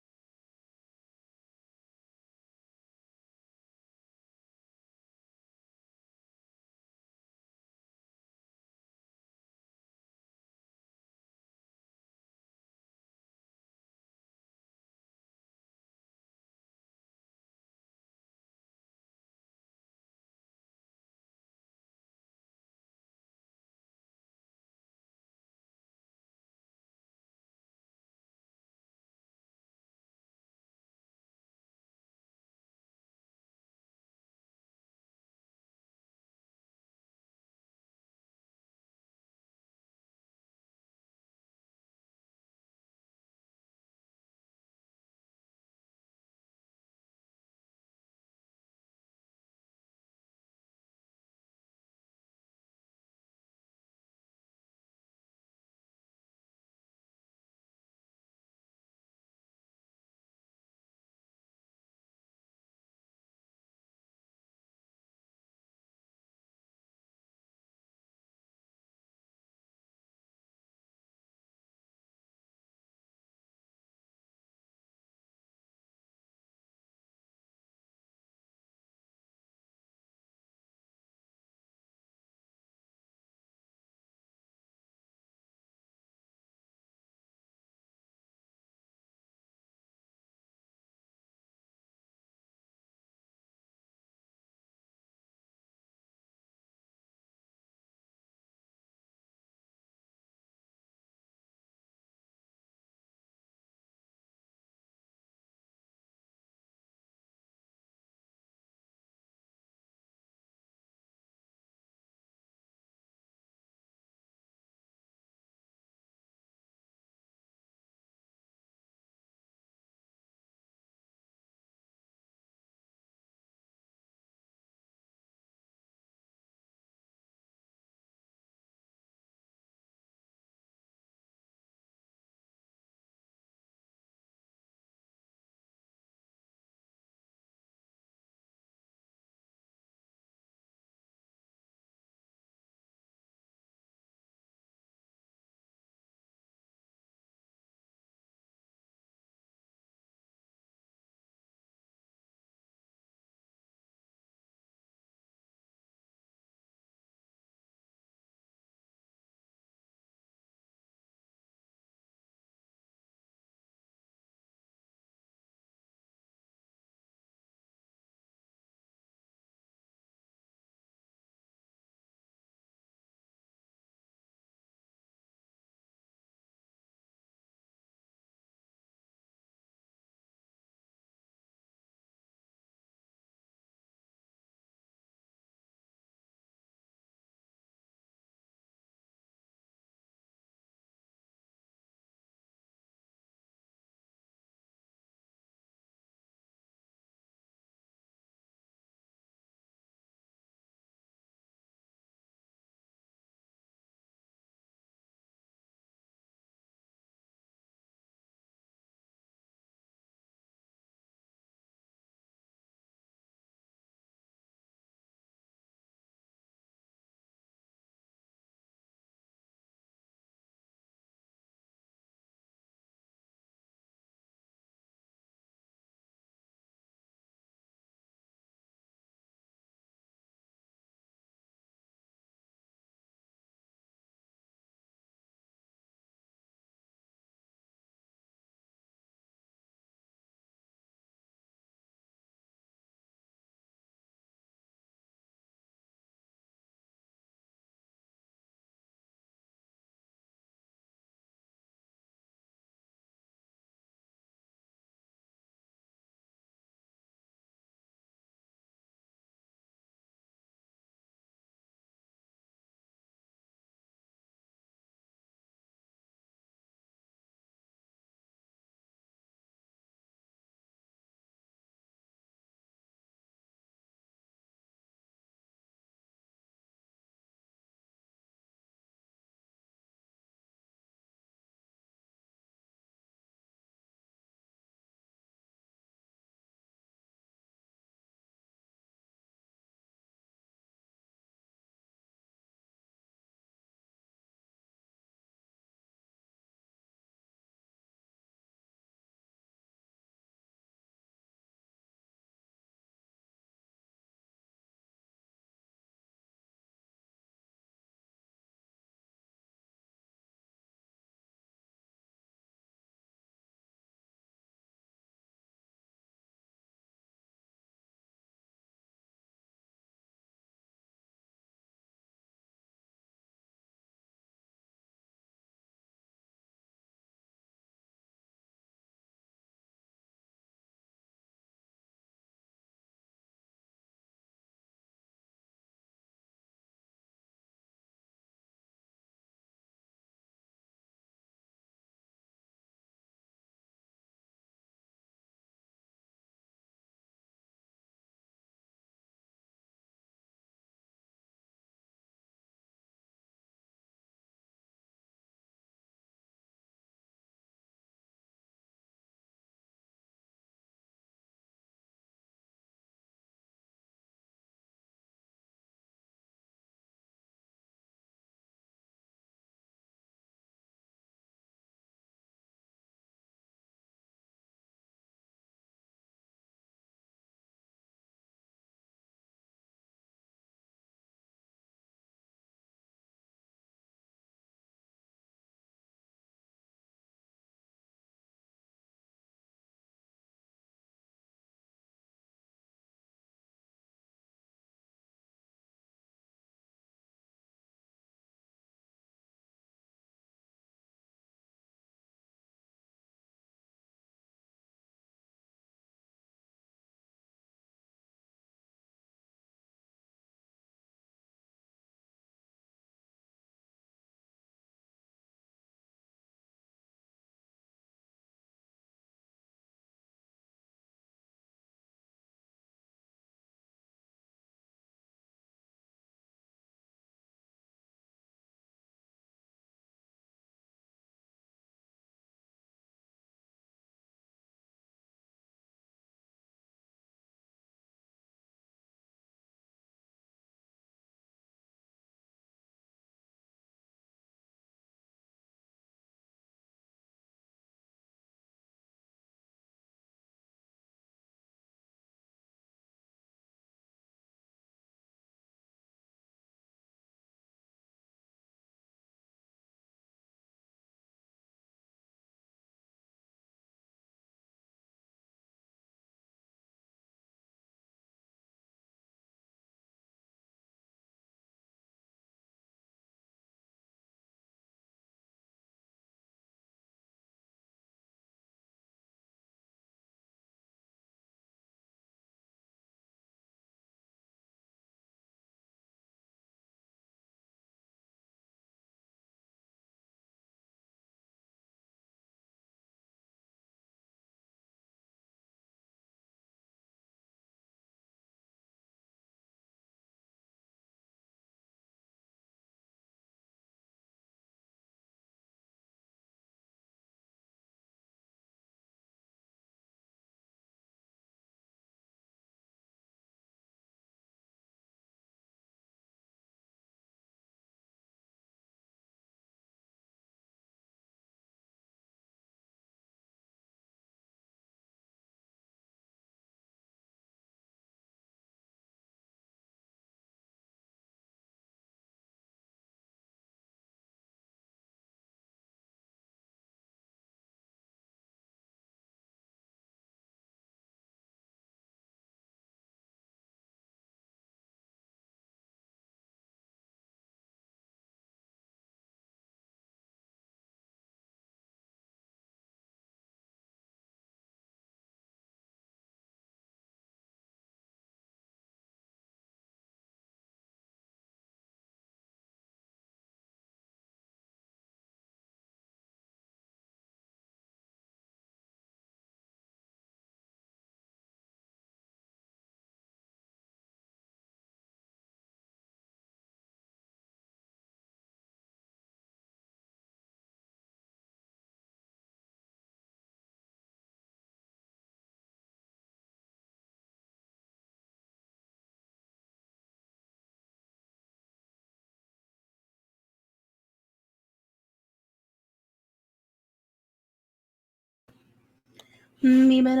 Hello.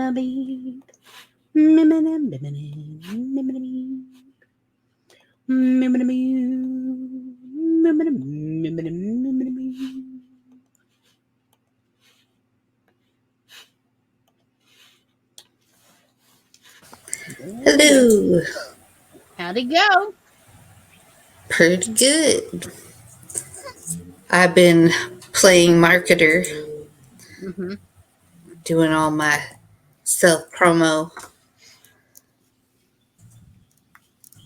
How'd it go? Pretty good. I've been playing marketer, Mm-hmm. doing all my self promo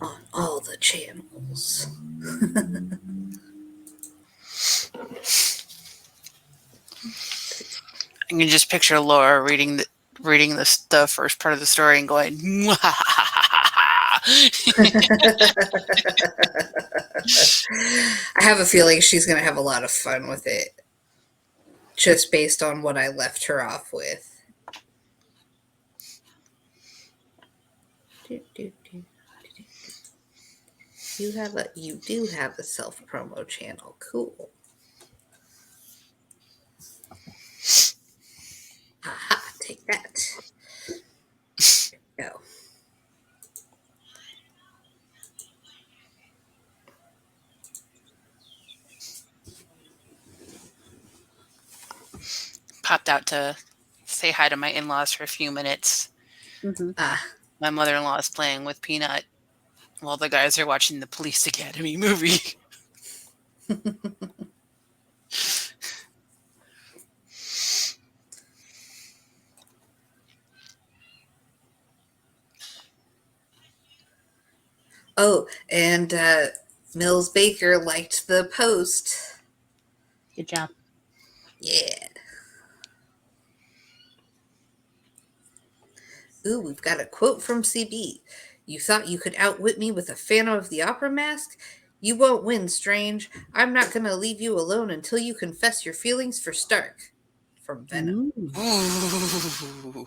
on all the channels. I can just picture Laura reading the first part of the story and going, I have a feeling she's going to have a lot of fun with it, just based on what I left her off with. You do have a self promo channel. Cool. Aha, take that. Go. popped out to say hi to my in-laws for a few minutes. Mm-hmm. My mother-in-law is playing with Peanut while the guys are watching the Police Academy movie. Oh, and Mills Baker liked the post. Good job. Yeah. Ooh, we've got a quote from CB. You thought you could outwit me with a Phantom of the Opera mask? You won't win, Strange. I'm not going to leave you alone until you confess your feelings for Stark. From Venom. Ooh.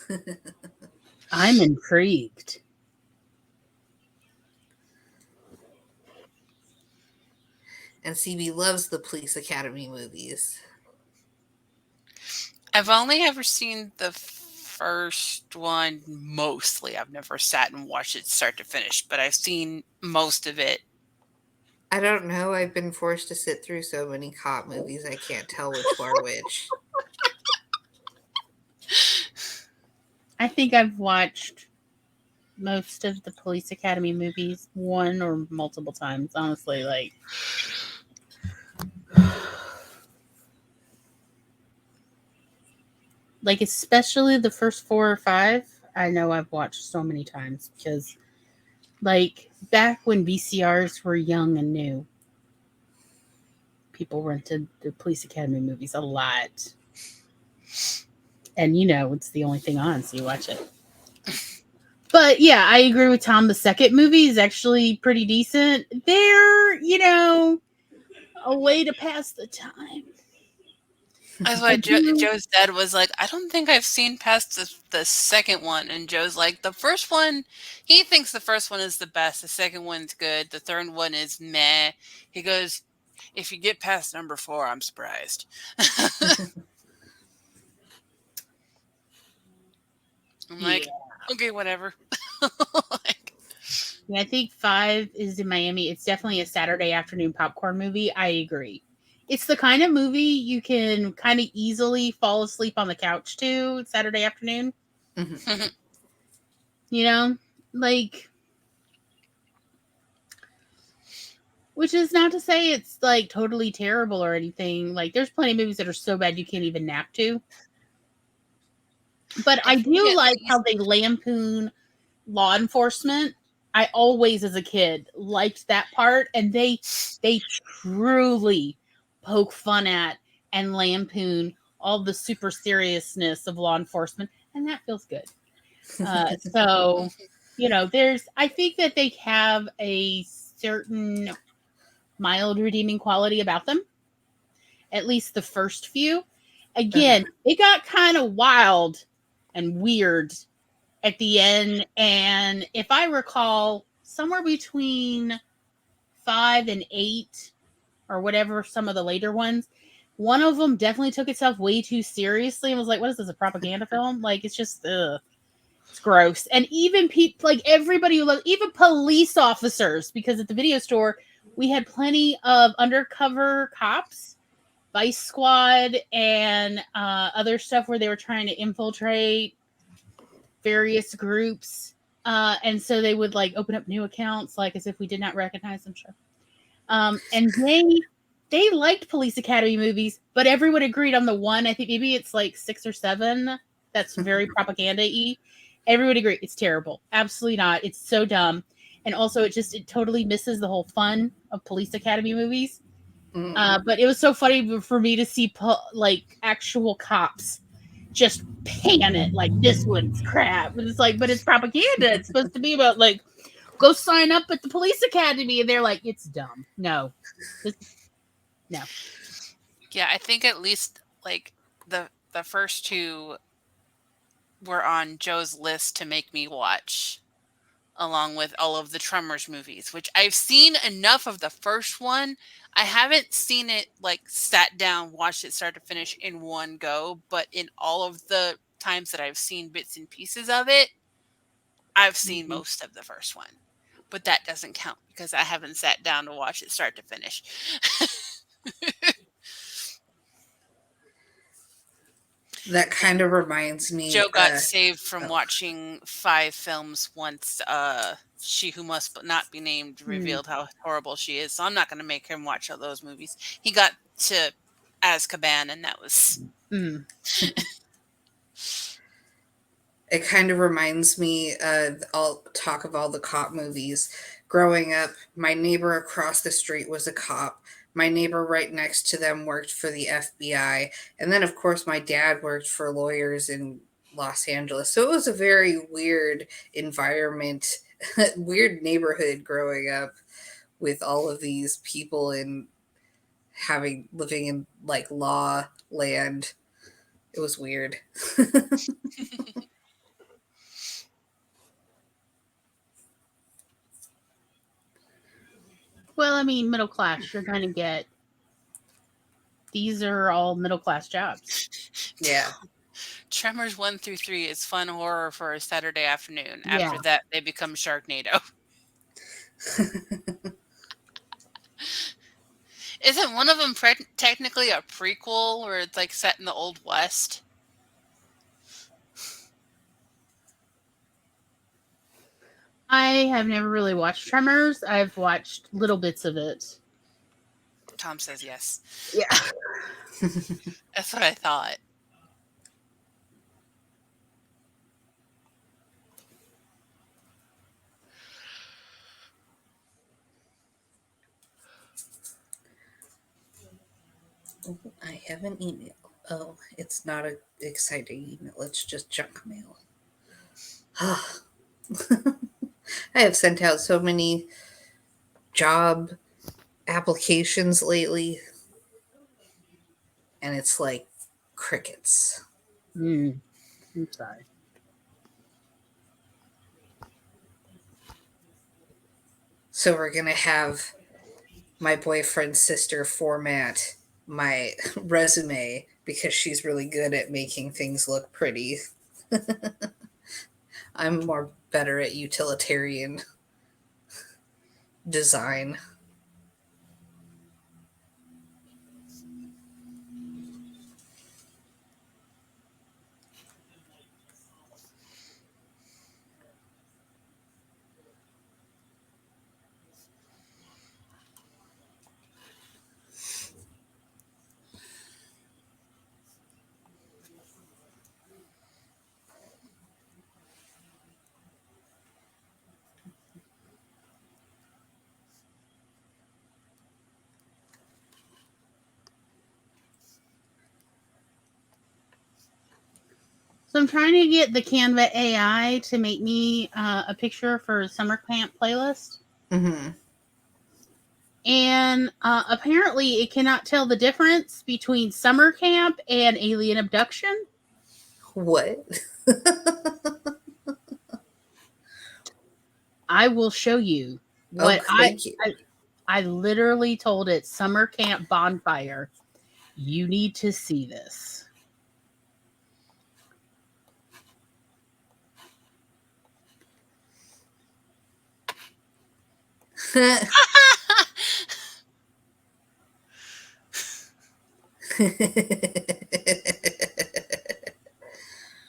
Ooh. I'm intrigued. And CB loves the Police Academy movies. I've only ever seen the first one mostly. I've never sat and watched it start to finish, but I've seen most of it. I don't know. I've been forced to sit through so many cop movies, I can't tell which are which. I think I've watched most of the Police Academy movies one or multiple times. Honestly, like especially the first 4 or 5. I know I've watched so many times because, like, back when VCRs were young and new, people rented the Police Academy movies a lot. And it's the only thing on, so you watch it. But yeah, I agree with Tom. The second movie is actually pretty decent. They're, a way to pass the time. That's why Joe's dad was like, I don't think I've seen past the second one. And Joe's like, the first one, he thinks the first one is the best. The second one's good. The third one is meh. He goes, if you get past number 4, I'm surprised. I'm like, okay, whatever. I think 5 is in Miami. It's definitely a Saturday afternoon popcorn movie. I agree. It's the kind of movie you can kind of easily fall asleep on the couch to Saturday afternoon. Like, which is not to say it's like totally terrible or anything. Like, there's plenty of movies that are so bad you can't even nap to. But I do like how they lampoon law enforcement. I always, as a kid, liked that part, and they truly poke fun at and lampoon all the super seriousness of law enforcement, and that feels good. So, I think that they have a certain mild redeeming quality about them. At least the first few. Again, it got kind of wild and weird at the end, and if I recall, somewhere between 5 and 8 or whatever, some of the later ones, One of them definitely took itself way too seriously and was like, "What is this? A propaganda film?" Like, it's just, it's gross. And even people, like everybody who loves, even police officers, because at the video store we had plenty of undercover cops, Vice Squad, and other stuff where they were trying to infiltrate various groups. And so they would like open up new accounts, like as if we did not recognize them. Sure. And they liked Police Academy movies, but everyone agreed on the one. I think maybe it's like 6 or 7. That's very propaganda-y. Everyone agreed it's terrible. Absolutely not. It's so dumb, and also it totally misses the whole fun of Police Academy movies. But it was so funny for me to see like actual cops just pan it like this one's crap. And it's like, but it's propaganda. It's supposed to be about like, go sign up at the police academy, and they're like, it's dumb. No. No. Yeah, I think at least like the first two were on Joe's list to make me watch, along with all of the Tremors movies, which I've seen enough of the first one. I haven't seen it like sat down, watched it start to finish in one go, but in all of the times that I've seen bits and pieces of it, I've seen most of the first one. But that doesn't count because I haven't sat down to watch it start to finish. That kind of reminds me. Joe got saved from watching 5 films once She Who Must Not Be Named revealed how horrible she is. So I'm not going to make him watch all those movies. He got to Azkaban, and that was... It kind of reminds me all talk of all the cop movies. Growing up, my neighbor across the street was a cop. My neighbor right next to them worked for the FBI. And then, of course, my dad worked for lawyers in Los Angeles. So it was a very weird environment, weird neighborhood growing up with all of these people and living in like law land. It was weird. Well, I mean, middle class, you're going to get, these are all middle class jobs. Yeah. Tremors 1 through 3 is fun horror for a Saturday afternoon. Yeah. After that, they become Sharknado. Isn't one of them technically a prequel where it's like set in the Old West? I have never really watched Tremors. I've watched little bits of it. Tom says yes. Yeah. That's what I thought. I have an email. Oh, it's not an exciting email. It's just junk mail. I have sent out so many job applications lately, and it's like crickets. I'm sorry. So we're going to have my boyfriend's sister format my resume because she's really good at making things look pretty. I'm better at utilitarian design. So I'm trying to get the Canva AI to make me a picture for a summer camp playlist. Mm-hmm. And apparently it cannot tell the difference between summer camp and alien abduction. What? I will show you what thank you. I literally told it summer camp bonfire. You need to see this.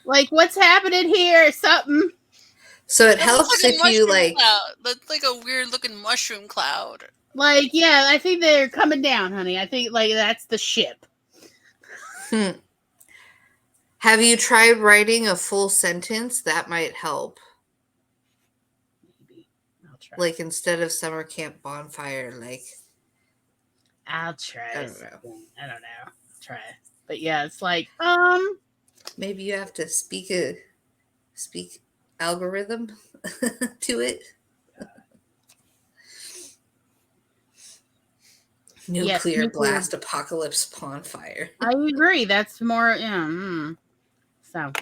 Like, what's happening here? Something. So it That looks helps like a if you mushroom like. cloud. That's like a weird looking mushroom cloud. Like, yeah, I think they're coming down, honey. I think, like, that's the ship. Have you tried writing a full sentence? That might help. Maybe. I'll try. Like instead of summer camp bonfire, like I'll try. I don't know. I don't know. I'll try. But yeah, it's like, Maybe you have to speak algorithm to it. Nuclear blast apocalypse bonfire. I agree. That's more, yeah. So.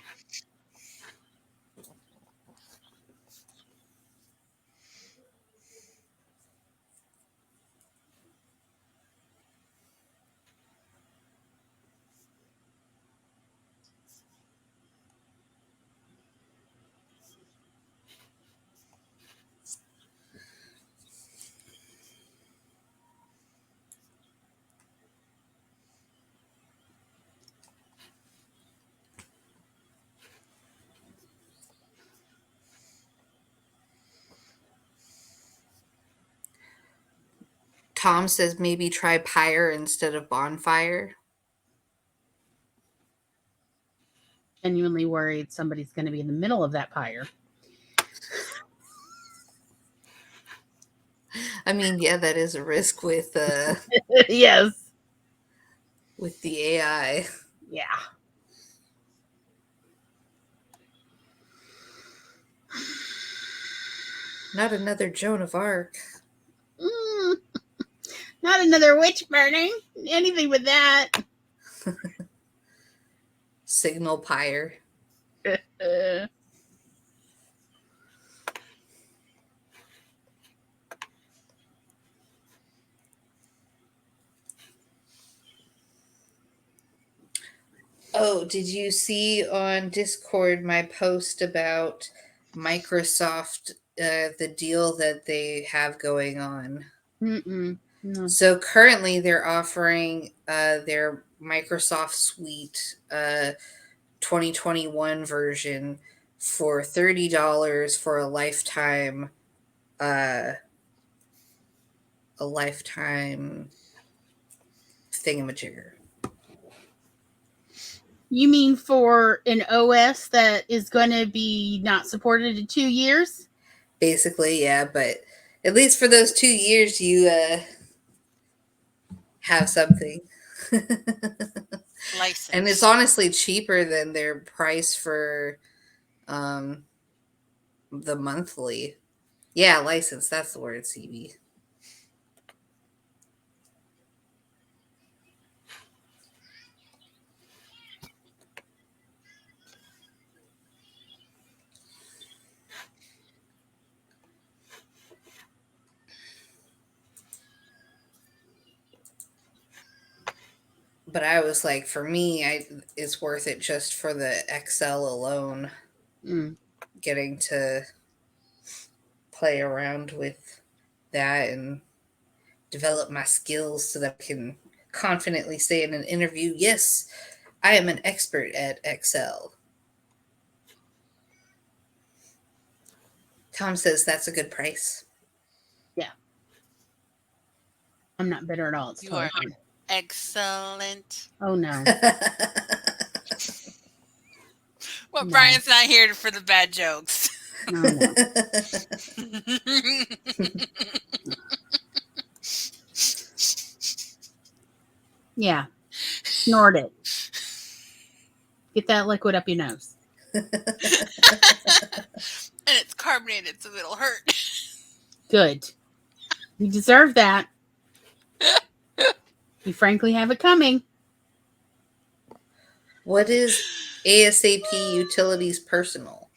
Tom says maybe try pyre instead of bonfire. Genuinely worried somebody's going to be in the middle of that pyre. I mean, yeah, that is a risk with Yes. with the AI. Yeah. Not another Joan of Arc. Not another witch burning. Anything with that. Signal pyre. Oh, did you see on Discord my post about Microsoft, the deal that they have going on? No. So currently they're offering their Microsoft Suite 2021 version for $30 for a lifetime thingamajigger. You mean for an OS that is going to be not supported in 2 years? Basically, yeah, but at least for those 2 years you have something. License. And it's honestly cheaper than their price for the monthly. Yeah, license, that's the word, CB. But I was like, for me, it's worth it just for the Excel alone. Getting to play around with that and develop my skills so that I can confidently say in an interview, yes, I am an expert at Excel. Tom says that's a good price. Yeah. I'm not bitter at all. It's You totally are fine. excellent. Oh, no. Well, No. Brian's not here for the bad jokes. No, no. Yeah. Snort it. Get that liquid up your nose. And it's carbonated, so it'll hurt. Good. You deserve that. You frankly have it coming. What is ASAP Utilities Personal?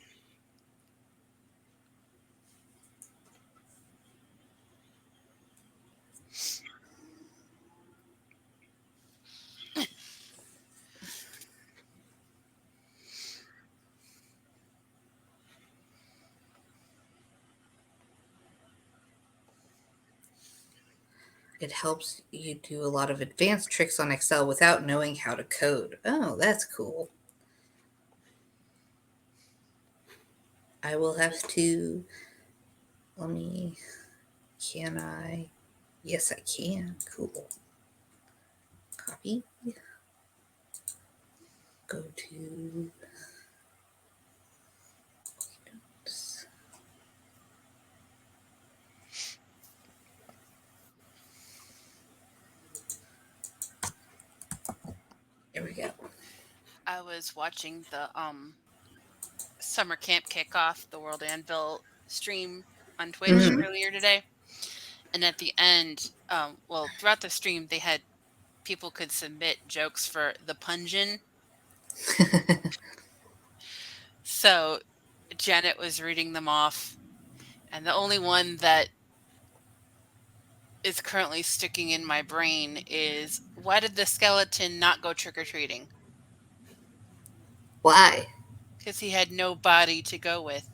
It helps you do a lot of advanced tricks on Excel without knowing how to code. Oh, that's cool. I will have to. Can I? Yes, I can. Cool. Copy. Go to. Oops. There we go. I was watching the summer camp kickoff, the World Anvil stream on Twitch Mhm. earlier today. And at the end, throughout the stream, they had people could submit jokes for the Punjin. So Janet was reading them off, and the only one that is currently sticking in my brain is, why did the skeleton not go trick-or-treating? Why? Because he had no body to go with.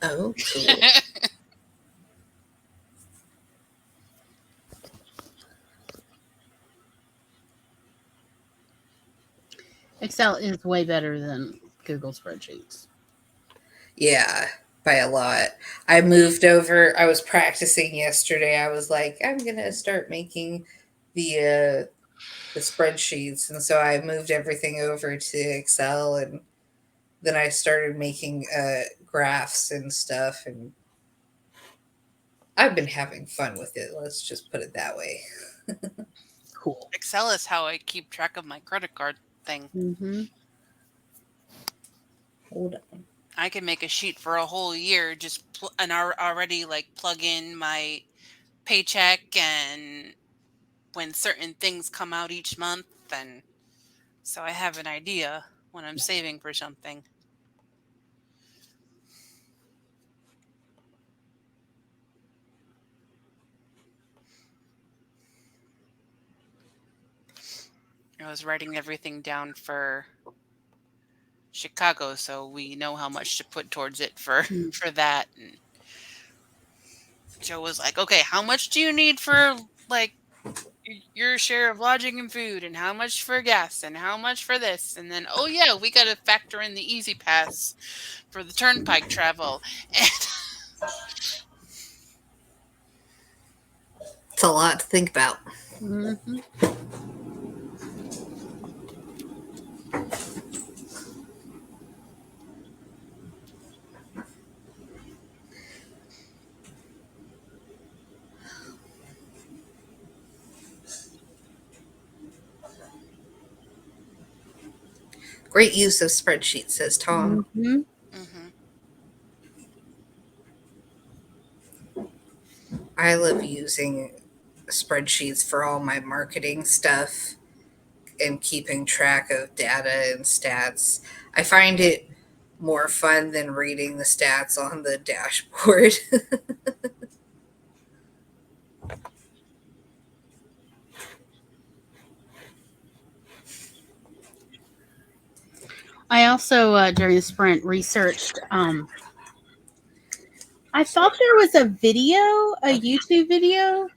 Oh, cool. Excel is way better than Google spreadsheets. Yeah, by a lot. I moved over. I was practicing yesterday. I was like, I'm gonna start making the spreadsheets, and so I moved everything over to Excel, and then I started making graphs and stuff, and I've been having fun with it. Let's just put it that way. Cool. Excel is how I keep track of my credit card thing. Mm-hmm. Hold on. I can make a sheet for a whole year, and already like plug in my paycheck and when certain things come out each month, and so I have an idea when I'm saving for something. I was writing everything down for Chicago, so we know how much to put towards it for that. And Joe was like, "Okay, how much do you need for like your share of lodging and food, and how much for gas, and how much for this?" And then, oh yeah, we got to factor in the Easy Pass for the turnpike travel. And It's a lot to think about. Mm-hmm. Great use of spreadsheets, says Tom. Mm-hmm. I love using spreadsheets for all my marketing stuff and keeping track of data and stats. I find it more fun than reading the stats on the dashboard. I also during the sprint researched. I thought there was a YouTube video,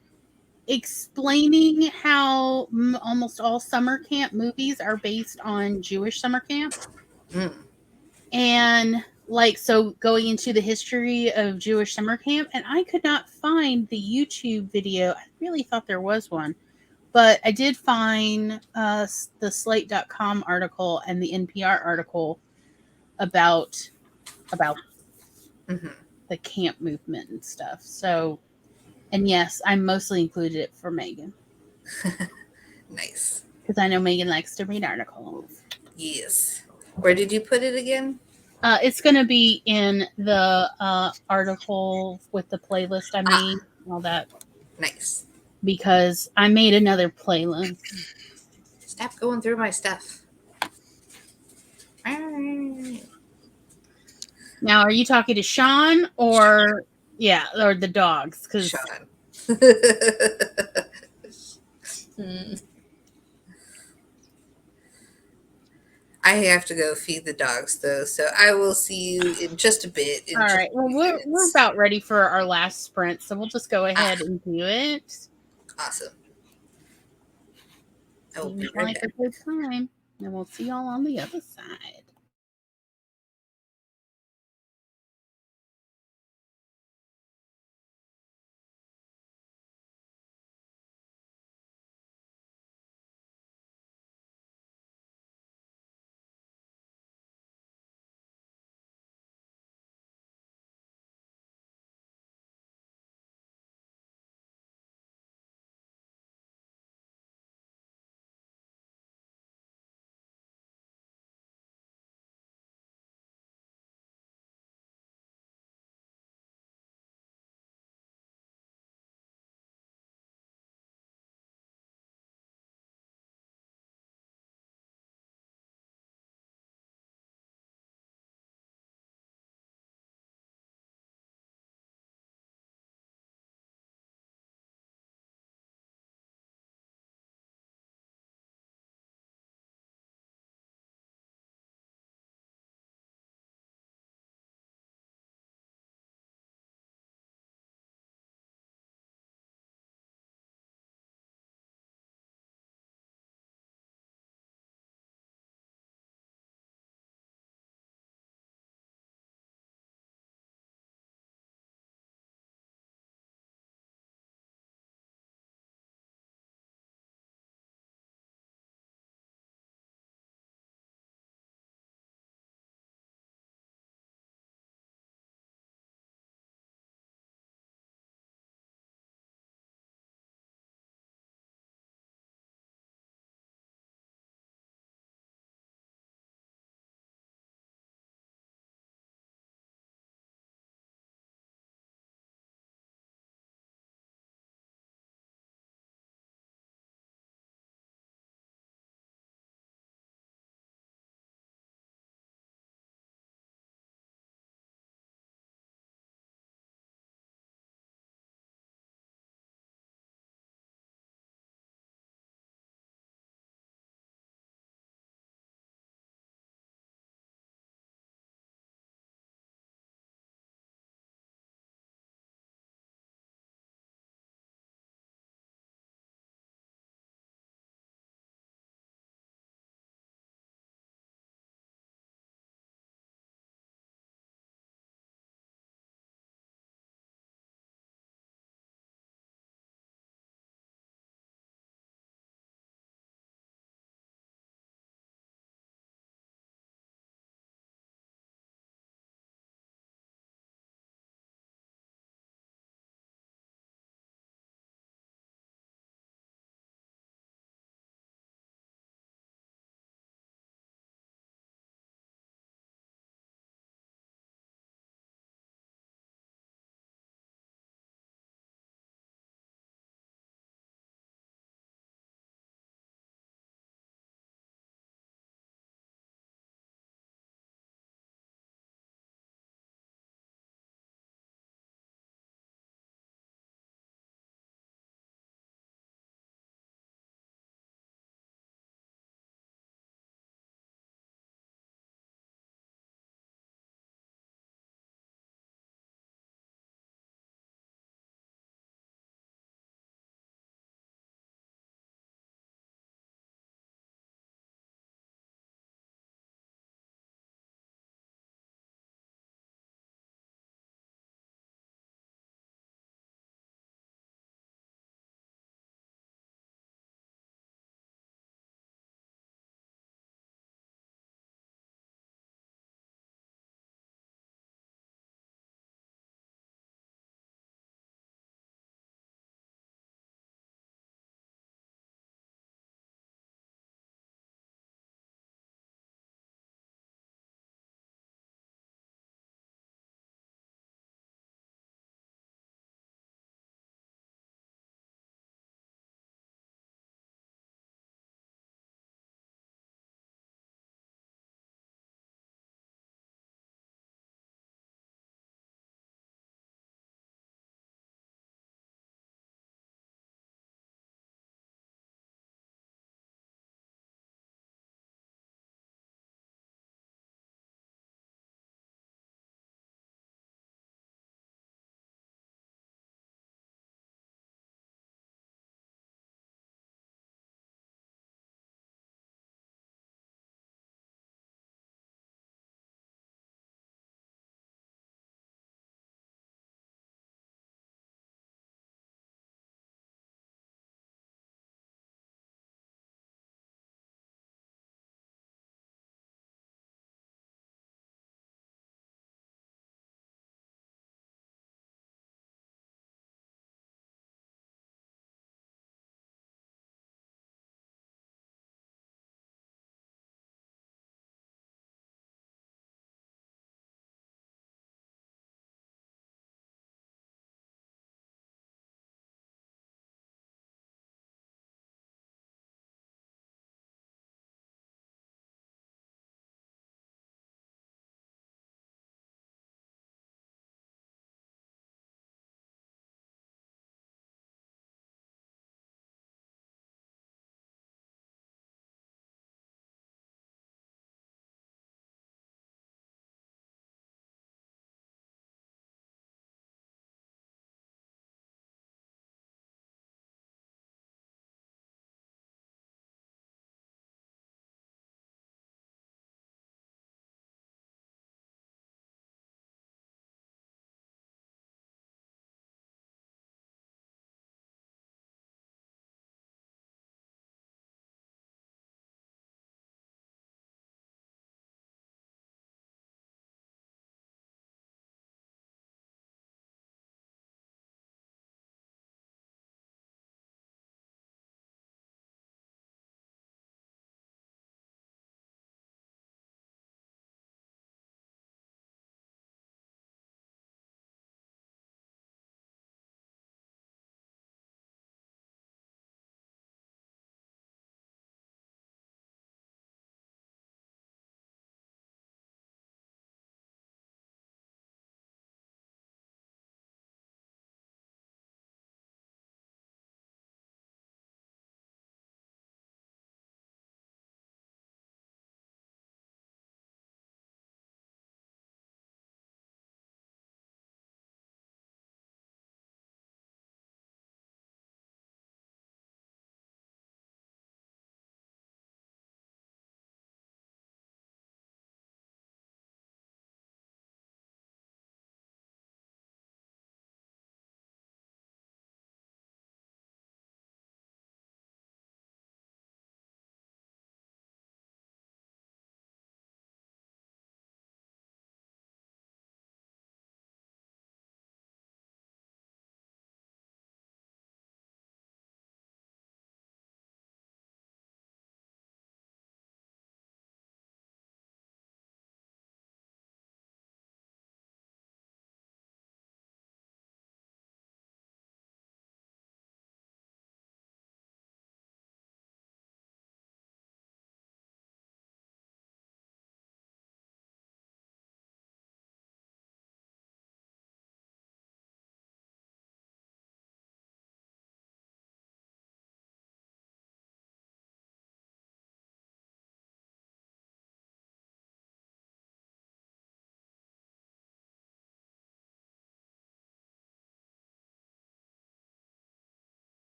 explaining how almost all summer camp movies are based on Jewish summer camp. Mm. And so going into the history of Jewish summer camp, and I could not find the YouTube video. I really thought there was one, but I did find the slate.com article and the NPR article about Mm-hmm. the camp movement and stuff. So, and yes, I mostly included it for Megan. Nice. Because I know Megan likes to read articles. Yes. Where did you put it again? It's going to be in the article with the playlist I made and all that. Nice. Because I made another playlist. Stop going through my stuff. Now, are you talking to Sean or the dogs? Because Sean. I have to go feed the dogs though, so I will see you in just a bit. In All just right. a Well, few we're minutes. about ready for our last sprint, so we'll just go ahead and do it. Awesome. I will be Seems right like back. a good time, and we'll see y'all on the other side.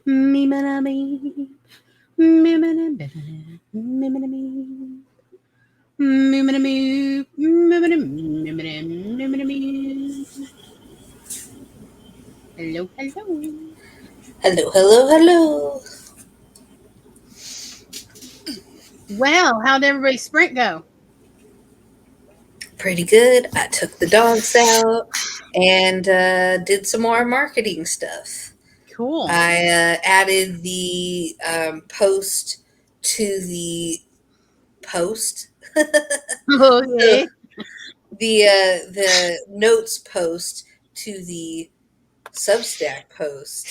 Me mana me. Me mana me. Me mana me. Me mana me. Me mana me. Me mana me. Hello, hello. Hello, hello, hello. Well, how'd everybody's sprint go? Pretty good. I took the dogs out and did some more marketing stuff. Cool. I added the post to the post. Okay. The notes post to the Substack post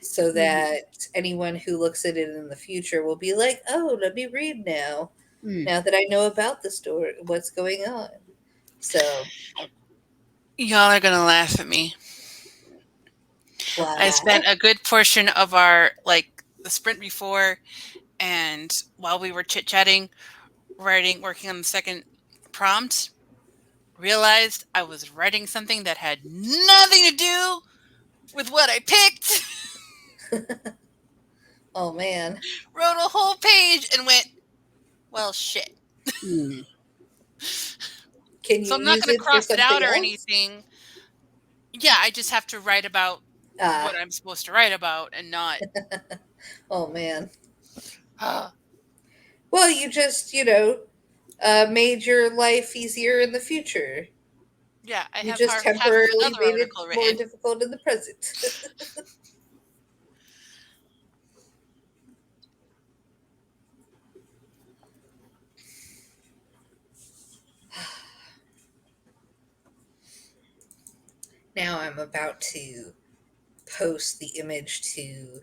so that anyone who looks at it in the future will be like, oh, let me read now. Now that I know about the story, what's going on. So, Y'all are gonna laugh at me. I spent a good portion of our the sprint before, and while we were chit chatting, working on the second prompt, realized I was writing something that had nothing to do with what I picked. Oh man. Wrote a whole page and went, well, shit. Can you So I'm not use going to it for cross it out something or else? anything. Yeah, I just have to write about what I'm supposed to write about and not. Oh man. Well, you just, made your life easier in the future. Yeah, I You have just half of temporarily another made it article more written. difficult in the present. Now I'm about to post the image to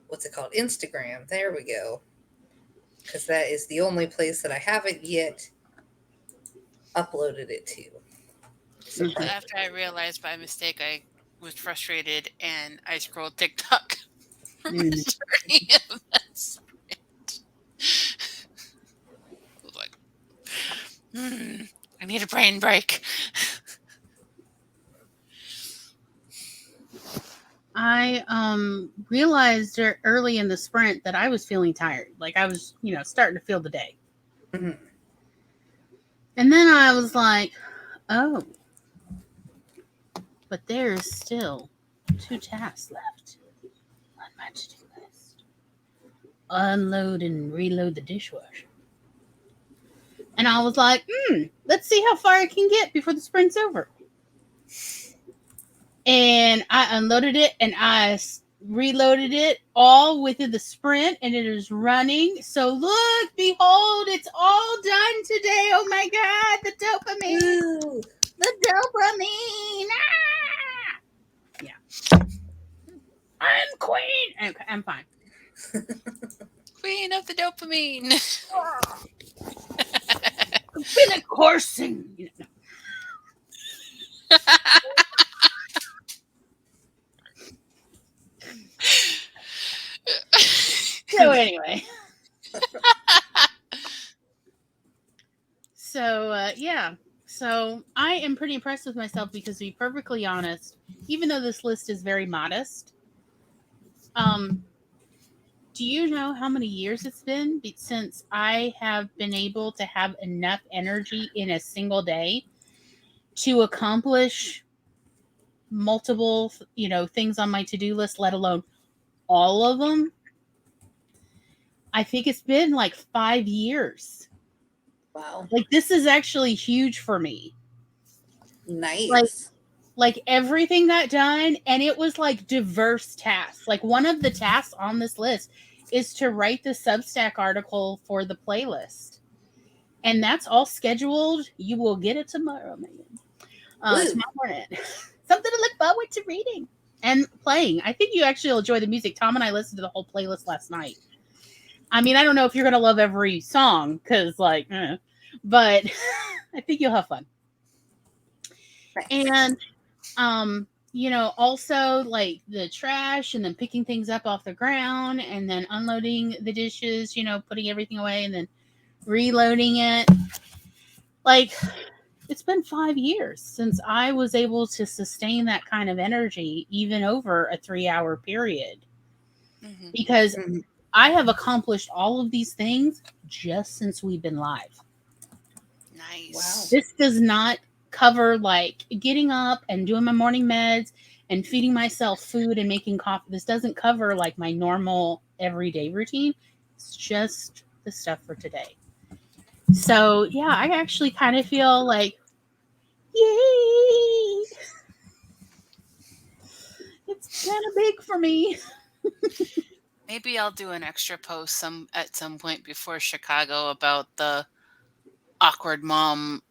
what's it called? Instagram. There we go. Because that is the only place that I haven't yet uploaded it to. After I realized by mistake I was frustrated and I scrolled TikTok for majority of that sprint. I was like, I need a brain break. I realized early in the sprint that I was feeling tired. Like I was, starting to feel the day. Mm-hmm. And then I was like, oh, but there's still 2 tasks left on my to-do list. Unload and reload the dishwasher. And I was like, let's see how far I can get before the sprint's over. And I unloaded it and I reloaded it all within the sprint, and it is running. So look, behold, it's all done today. Oh my God, the dopamine. Woo. The dopamine. Ah! Yeah. I'm queen. Okay, I'm fine. Queen of the dopamine. I've been a coursing. So anyway. Yeah. So I am pretty impressed with myself because, to be perfectly honest, even though this list is very modest, do you know how many years it's been since I have been able to have enough energy in a single day to accomplish multiple, things on my to-do list, let alone all of them? I think it's been like 5 years. Wow. Like, this is actually huge for me. Nice. Like everything got done, and it was like diverse tasks. Like one of the tasks on this list is to write the Substack article for the playlist. And that's all scheduled. You will get it tomorrow, Megan. Tomorrow morning. Something to look forward to reading and playing. I think you actually will enjoy the music. Tom and I listened to the whole playlist last night. I mean, I don't know if you're going to love every song because, but I think you'll have fun. Nice. And, also like the trash and then picking things up off the ground and then unloading the dishes, putting everything away and then reloading it. Like, it's been 5 years since I was able to sustain that kind of energy, even over a 3 hour period, Mhm. because Mhm. I have accomplished all of these things just since we've been live. Nice. This does not cover like getting up and doing my morning meds and feeding myself food and making coffee. This doesn't cover like my normal everyday routine. It's just the stuff for today. So yeah, I actually kind of feel like, yay! It's kind of big for me. Maybe I'll do an extra post at some point before Chicago about the awkward mom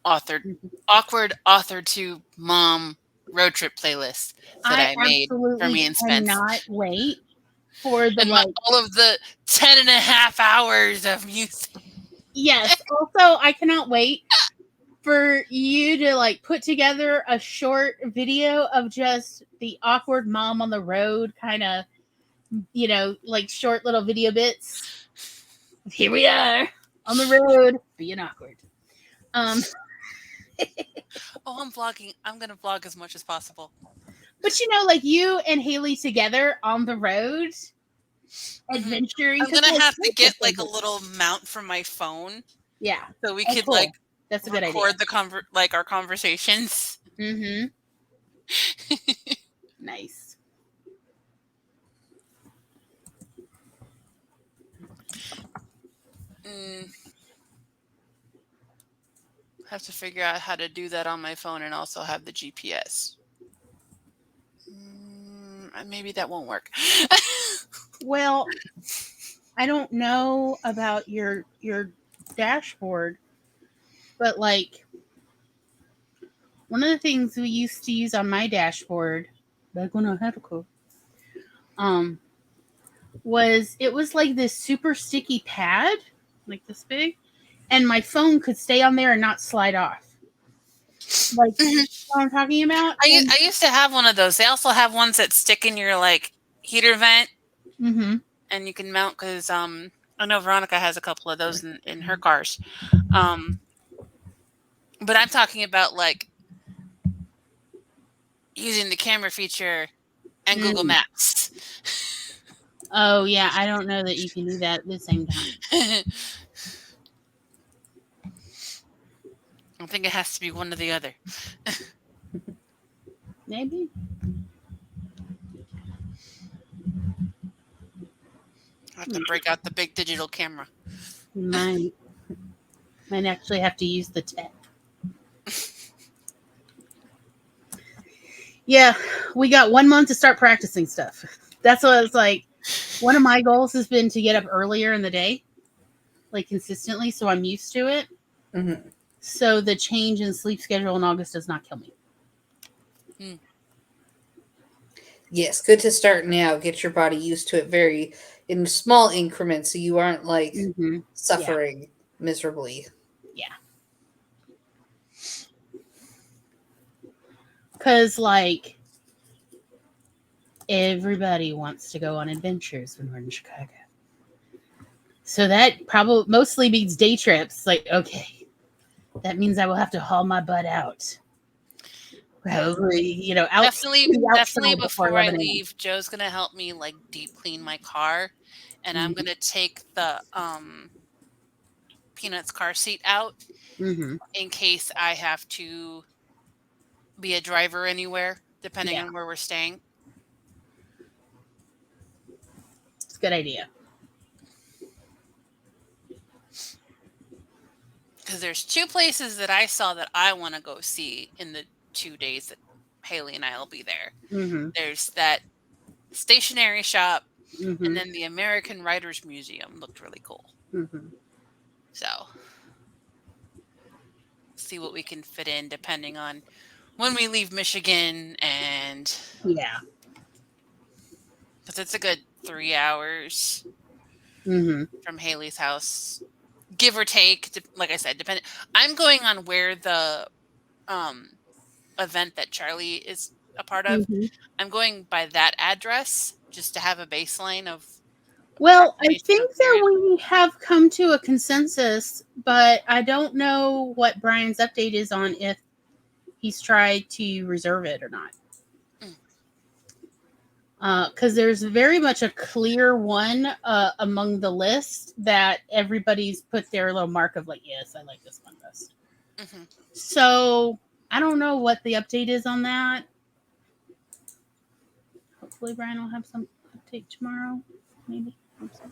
authored awkward author to mom road trip playlist that I I made for absolutely me and Spence. cannot wait for the And like. all of the 10 and a half hours of music. Yes. Also, I cannot wait for you to like put together a short video of just the awkward mom on the road kind of, like short little video bits. Here we are on the road being awkward. Um Oh, I'm vlogging. I'm going to vlog as much as possible. but like you and Haley together on the road adventuring, I'm because going to have to get like a little mount from my phone yeah, so we oh, could cool. like That's a good idea. record like our conversations. Mm-hmm. Nice. Have to figure out how to do that on my phone and also have the GPS. Maybe that won't work. Well, I don't know about your dashboard, but like one of the things we used to use on my dashboard back when I had a car, was it was like this super sticky pad, like this big, and my phone could stay on there and not slide off. Like, you know what I'm talking about? I used to have one of those. They also have ones that stick in your like heater vent, Mm-hmm. and you can mount because I know Veronica has a couple of those in her cars. But I'm talking about like using the camera feature and Google Maps. Oh yeah, I don't know that you can do that at the same time. I think it has to be one or the other. Maybe. I have to break out the big digital camera. Might actually have to use the tech. Yeah, we got 1 month to start practicing stuff. That's what it's like. One of my goals has been to get up earlier in the day, like consistently, so I'm used to it. Mm-hmm. So the change in sleep schedule in August does not kill me. Yes, good to start now. Get your body used to it in small increments so you aren't like suffering miserably. Yeah. Because, like, everybody wants to go on adventures when we're in Chicago. So that probably mostly means day trips. Like, okay, that means I will have to haul my butt out. Probably, out. Definitely before I leave, Joe's gonna help me like deep clean my car, and I'm gonna take the Peanuts car seat out in case I have to be a driver anywhere, depending on where we're staying. It's a good idea. Because there's two places that I saw that I want to go see in the 2 days that Haley and I will be there. There's that stationery shop, and then the American Writers Museum looked really cool. So, see what we can fit in depending on when we leave Michigan, and because it's a good 3 hours from Haley's house, give or take. Like I said, depending. I'm going on where the event that Charlie is a part of. I'm going by that address just to have a baseline of Well, I Proclamation think of that Marriage. we have come to a consensus, but I don't know what Brian's update is on if he's tried to reserve it or not. Because there's very much a clear one among the list that everybody's put their little mark of like, yes, I like this one best. Mhm. So I don't know what the update is on that. Hopefully, Brian will have some update tomorrow. Maybe. Hope so.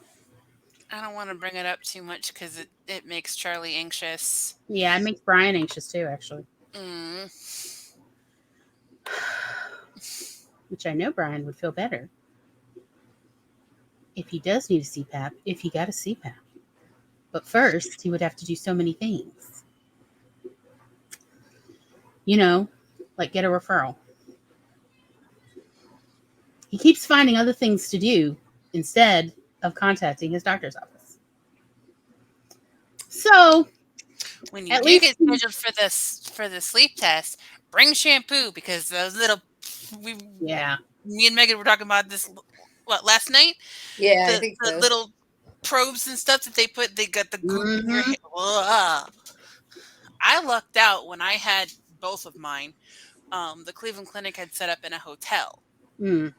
I don't want to bring it up too much because it makes Charlie anxious. Yeah, it makes Brian anxious too, actually. Mm. Which I know Brian would feel better if he does need a CPAP, if he got a CPAP. But first, he would have to do so many things. You know, like get a referral. He keeps finding other things to do instead of contacting his doctor's office. So, When you at do least, get scheduled for the sleep test, bring shampoo because those little yeah. me and Megan were talking about this last night. Yeah, I The think the so. little probes and stuff that they got the goop in your Mhm. hair. Ugh. I lucked out when I had both of mine. The Cleveland Clinic had set up in a hotel, Mm,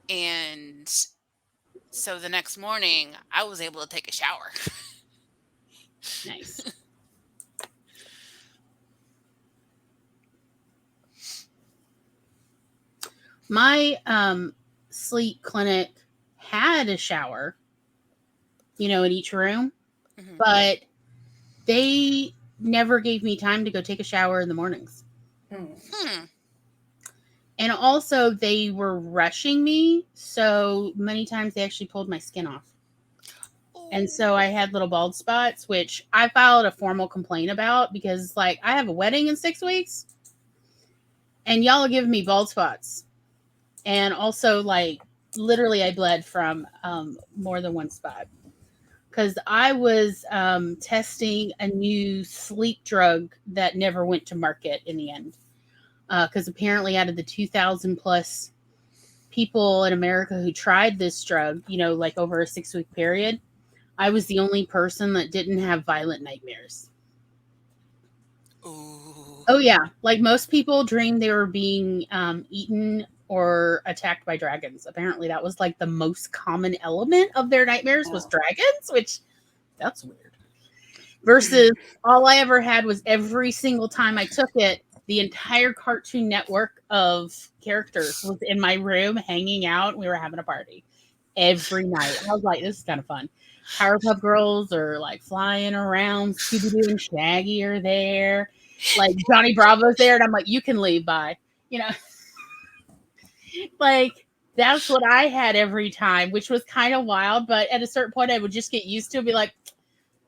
and so the next morning I was able to take a shower. nice. My sleep clinic had a shower, in each room, Mhm. but they never gave me time to go take a shower in the mornings. Hmm. And also, they were rushing me. So many times they actually pulled my skin off. And so I had little bald spots, which I filed a formal complaint about because, like, I have a wedding in 6 weeks and y'all are giving me bald spots. And also, like, literally, I bled from more than one spot because I was testing a new sleep drug that never went to market in the end. Because apparently, out of the 2,000 plus people in America who tried this drug, like over a 6 week period, I was the only person that didn't have violent nightmares. Ooh. Oh, yeah. Like most people dreamed they were being eaten or attacked by dragons. Apparently, that was like the most common element of their nightmares was dragons, which that's weird. Versus all I ever had was every single time I took it, the entire Cartoon Network of characters was in my room hanging out. We were having a party every night. I was like, this is kind of fun. Powerpuff Girls are like flying around. Scooby Doo and Shaggy are there. Like Johnny Bravo's there, and I'm like, you can leave. Bye. You know, like that's what I had every time, which was kind of wild. But at a certain point, I would just get used to it. Be like,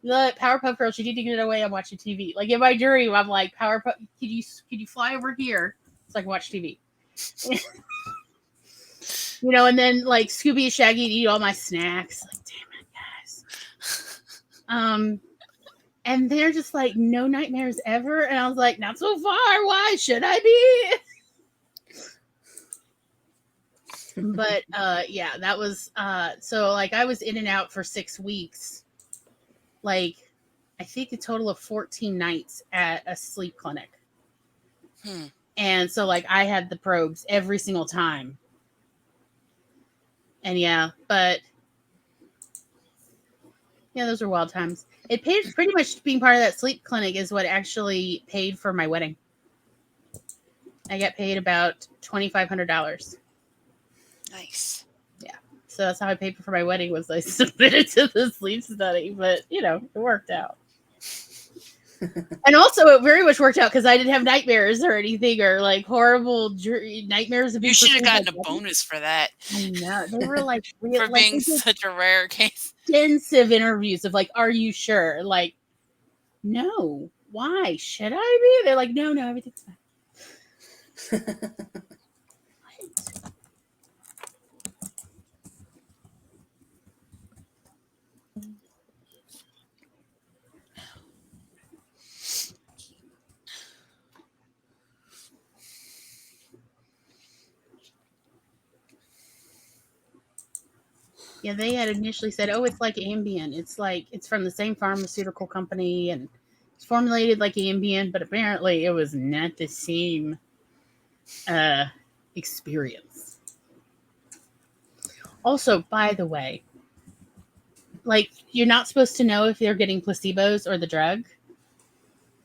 look, Powerpuff Girls, you need to get away. I'm watching TV. Like in my dream, I'm like, Powerpuff, could you fly over here so I can watch TV? And then like Scooby and Shaggy would eat all my snacks. Like, damn it, guys. And they're just like, no nightmares ever. And I was like, not so far. Why should I be? But yeah, that was so like I was in and out for 6 weeks. Like I think a total of 14 nights at a sleep clinic. Hmm. And so like I had the probes every single time. And yeah, but yeah, those were wild times. It paid pretty much being part of that sleep clinic is what actually paid for my wedding. I got paid about $2,500. Nice. Yeah. So that's how I paid for my wedding was I submitted to the sleep study, but it worked out. And also it very much worked out because I didn't have nightmares or anything or like horrible nightmares of being You should have pursued by gotten a dragons. bonus for that. I know. They were like For like being they did such a rare case. extensive interviews of like, are you sure? Like, no. Why? Should I be? They're like, no, everything's fine. What? Yeah, they had initially said, "Oh, it's like Ambien. It's from the same pharmaceutical company and it's formulated like Ambien," but apparently it was not the same uh, experience. Also, by the way, like you're not supposed to know if they're getting placebos or the drug.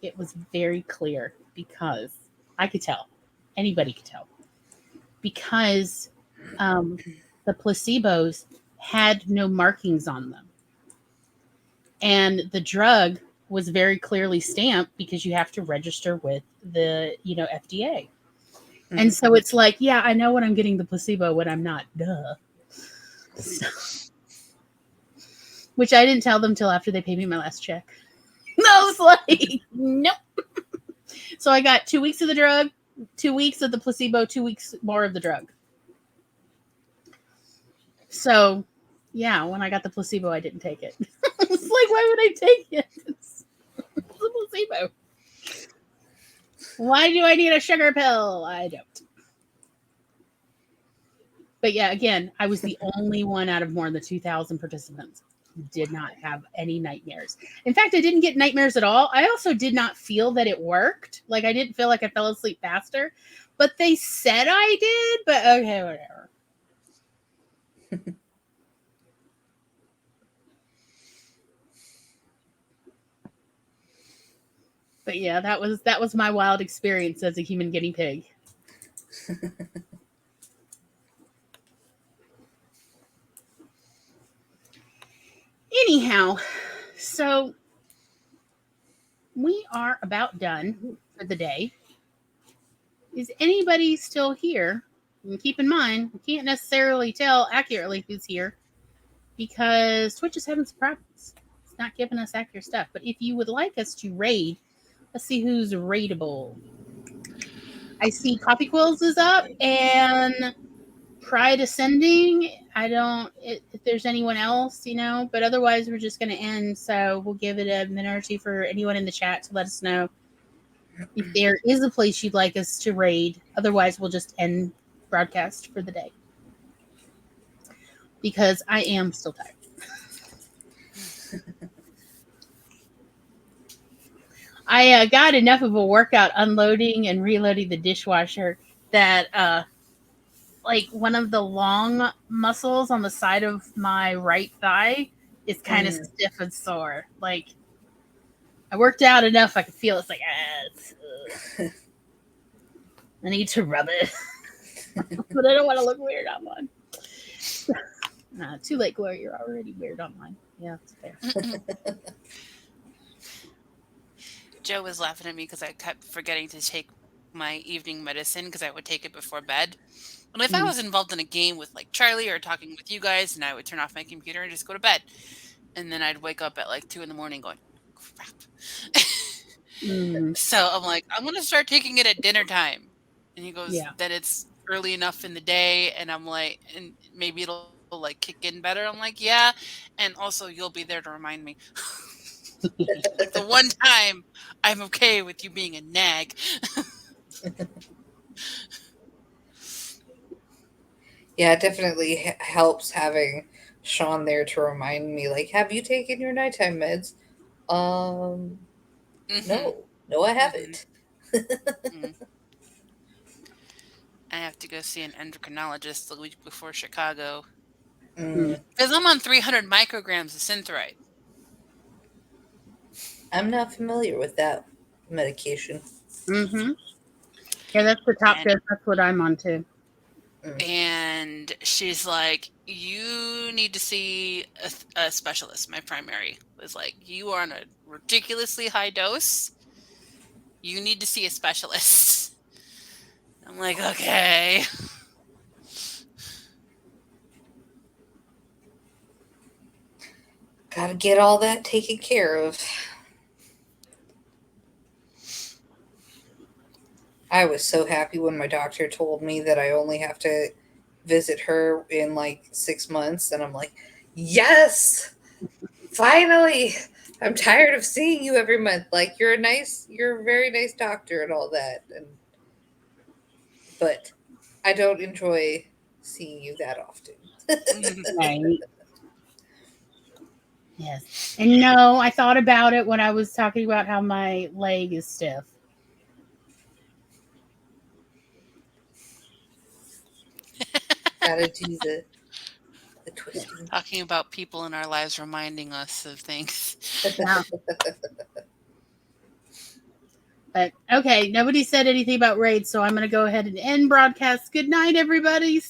It was very clear because I could tell. Anybody could tell because the placebos had no markings on them. And the drug was very clearly stamped because you have to register with the, FDA. And so it's like, yeah, I know when I'm getting the placebo when I'm not. Duh. So, which I didn't tell them till after they paid me my last check. I was like, nope. So I got 2 weeks of the drug, 2 weeks of the placebo, 2 weeks more of the drug. So, yeah, when I got the placebo, I didn't take it. I was like, why would I take it? It's a placebo. Why do I need a sugar pill? I don't. But yeah, again, I was the only one out of more than 2,000 participants who did not have any nightmares. In fact, I didn't get nightmares at all. I also did not feel that it worked. Like, I didn't feel like I fell asleep faster. But they said I did, but okay, whatever. But yeah, that was my wild experience as a human guinea pig. Anyhow, so we are about done for the day. Is anybody still here? And keep in mind, we can't necessarily tell accurately who's here because Twitch is having some problems. It's not giving us accurate stuff. But if you would like us to raid, let's see who's raidable. I see Coffee Quills is up and Pride Ascending. I don't if there's anyone else, but otherwise we're just going to end. So we'll give it a minute or two for anyone in the chat to let us know if there is a place you'd like us to raid. Otherwise, we'll just end broadcast for the day because I am still tired. I got enough of a workout unloading and reloading the dishwasher that like one of the long muscles on the side of my right thigh is kind of stiff and sore. Like I worked out enough, I could feel it's like, I need to rub it, but I don't want to look weird online. Too late, Gloria. You're already weird online. Yeah, it's fair. Joe was laughing at me because I kept forgetting to take my evening medicine because I would take it before bed. And if I was involved in a game with like Charlie or talking with you guys, and I would turn off my computer and just go to bed. And then I'd wake up at like 2 a.m. going, crap. So I'm like, I'm going to start taking it at dinner time. And he goes, then it's early enough in the day. And I'm like, and maybe it'll like kick in better. I'm like, yeah. And also you'll be there to remind me. Like the one time I'm okay with you being a nag. Yeah, it definitely helps having Sean there to remind me, like, have you taken your nighttime meds? No, I haven't. I have to go see an endocrinologist the week before Chicago. Mm. Because I'm on 300 micrograms of Synthroid. I'm not familiar with that medication. Yeah, that's the top dose. That's what I'm on too. And she's like, you need to see a specialist. My primary was like, you are on a ridiculously high dose. You need to see a specialist. I'm like, okay. Gotta get all that taken care of. I was so happy when my doctor told me that I only have to visit her in like 6 months. And I'm like, yes, finally. I'm tired of seeing you every month. Like you're a very nice doctor and all that. But I don't enjoy seeing you that often. Right. Yes. And no, I thought about it when I was talking about how my leg is stiff. Gotta do the twisting. Talking about people in our lives reminding us of things. Yeah. But okay, nobody said anything about raids, so I'm going to go ahead and end broadcast. Good night, everybody.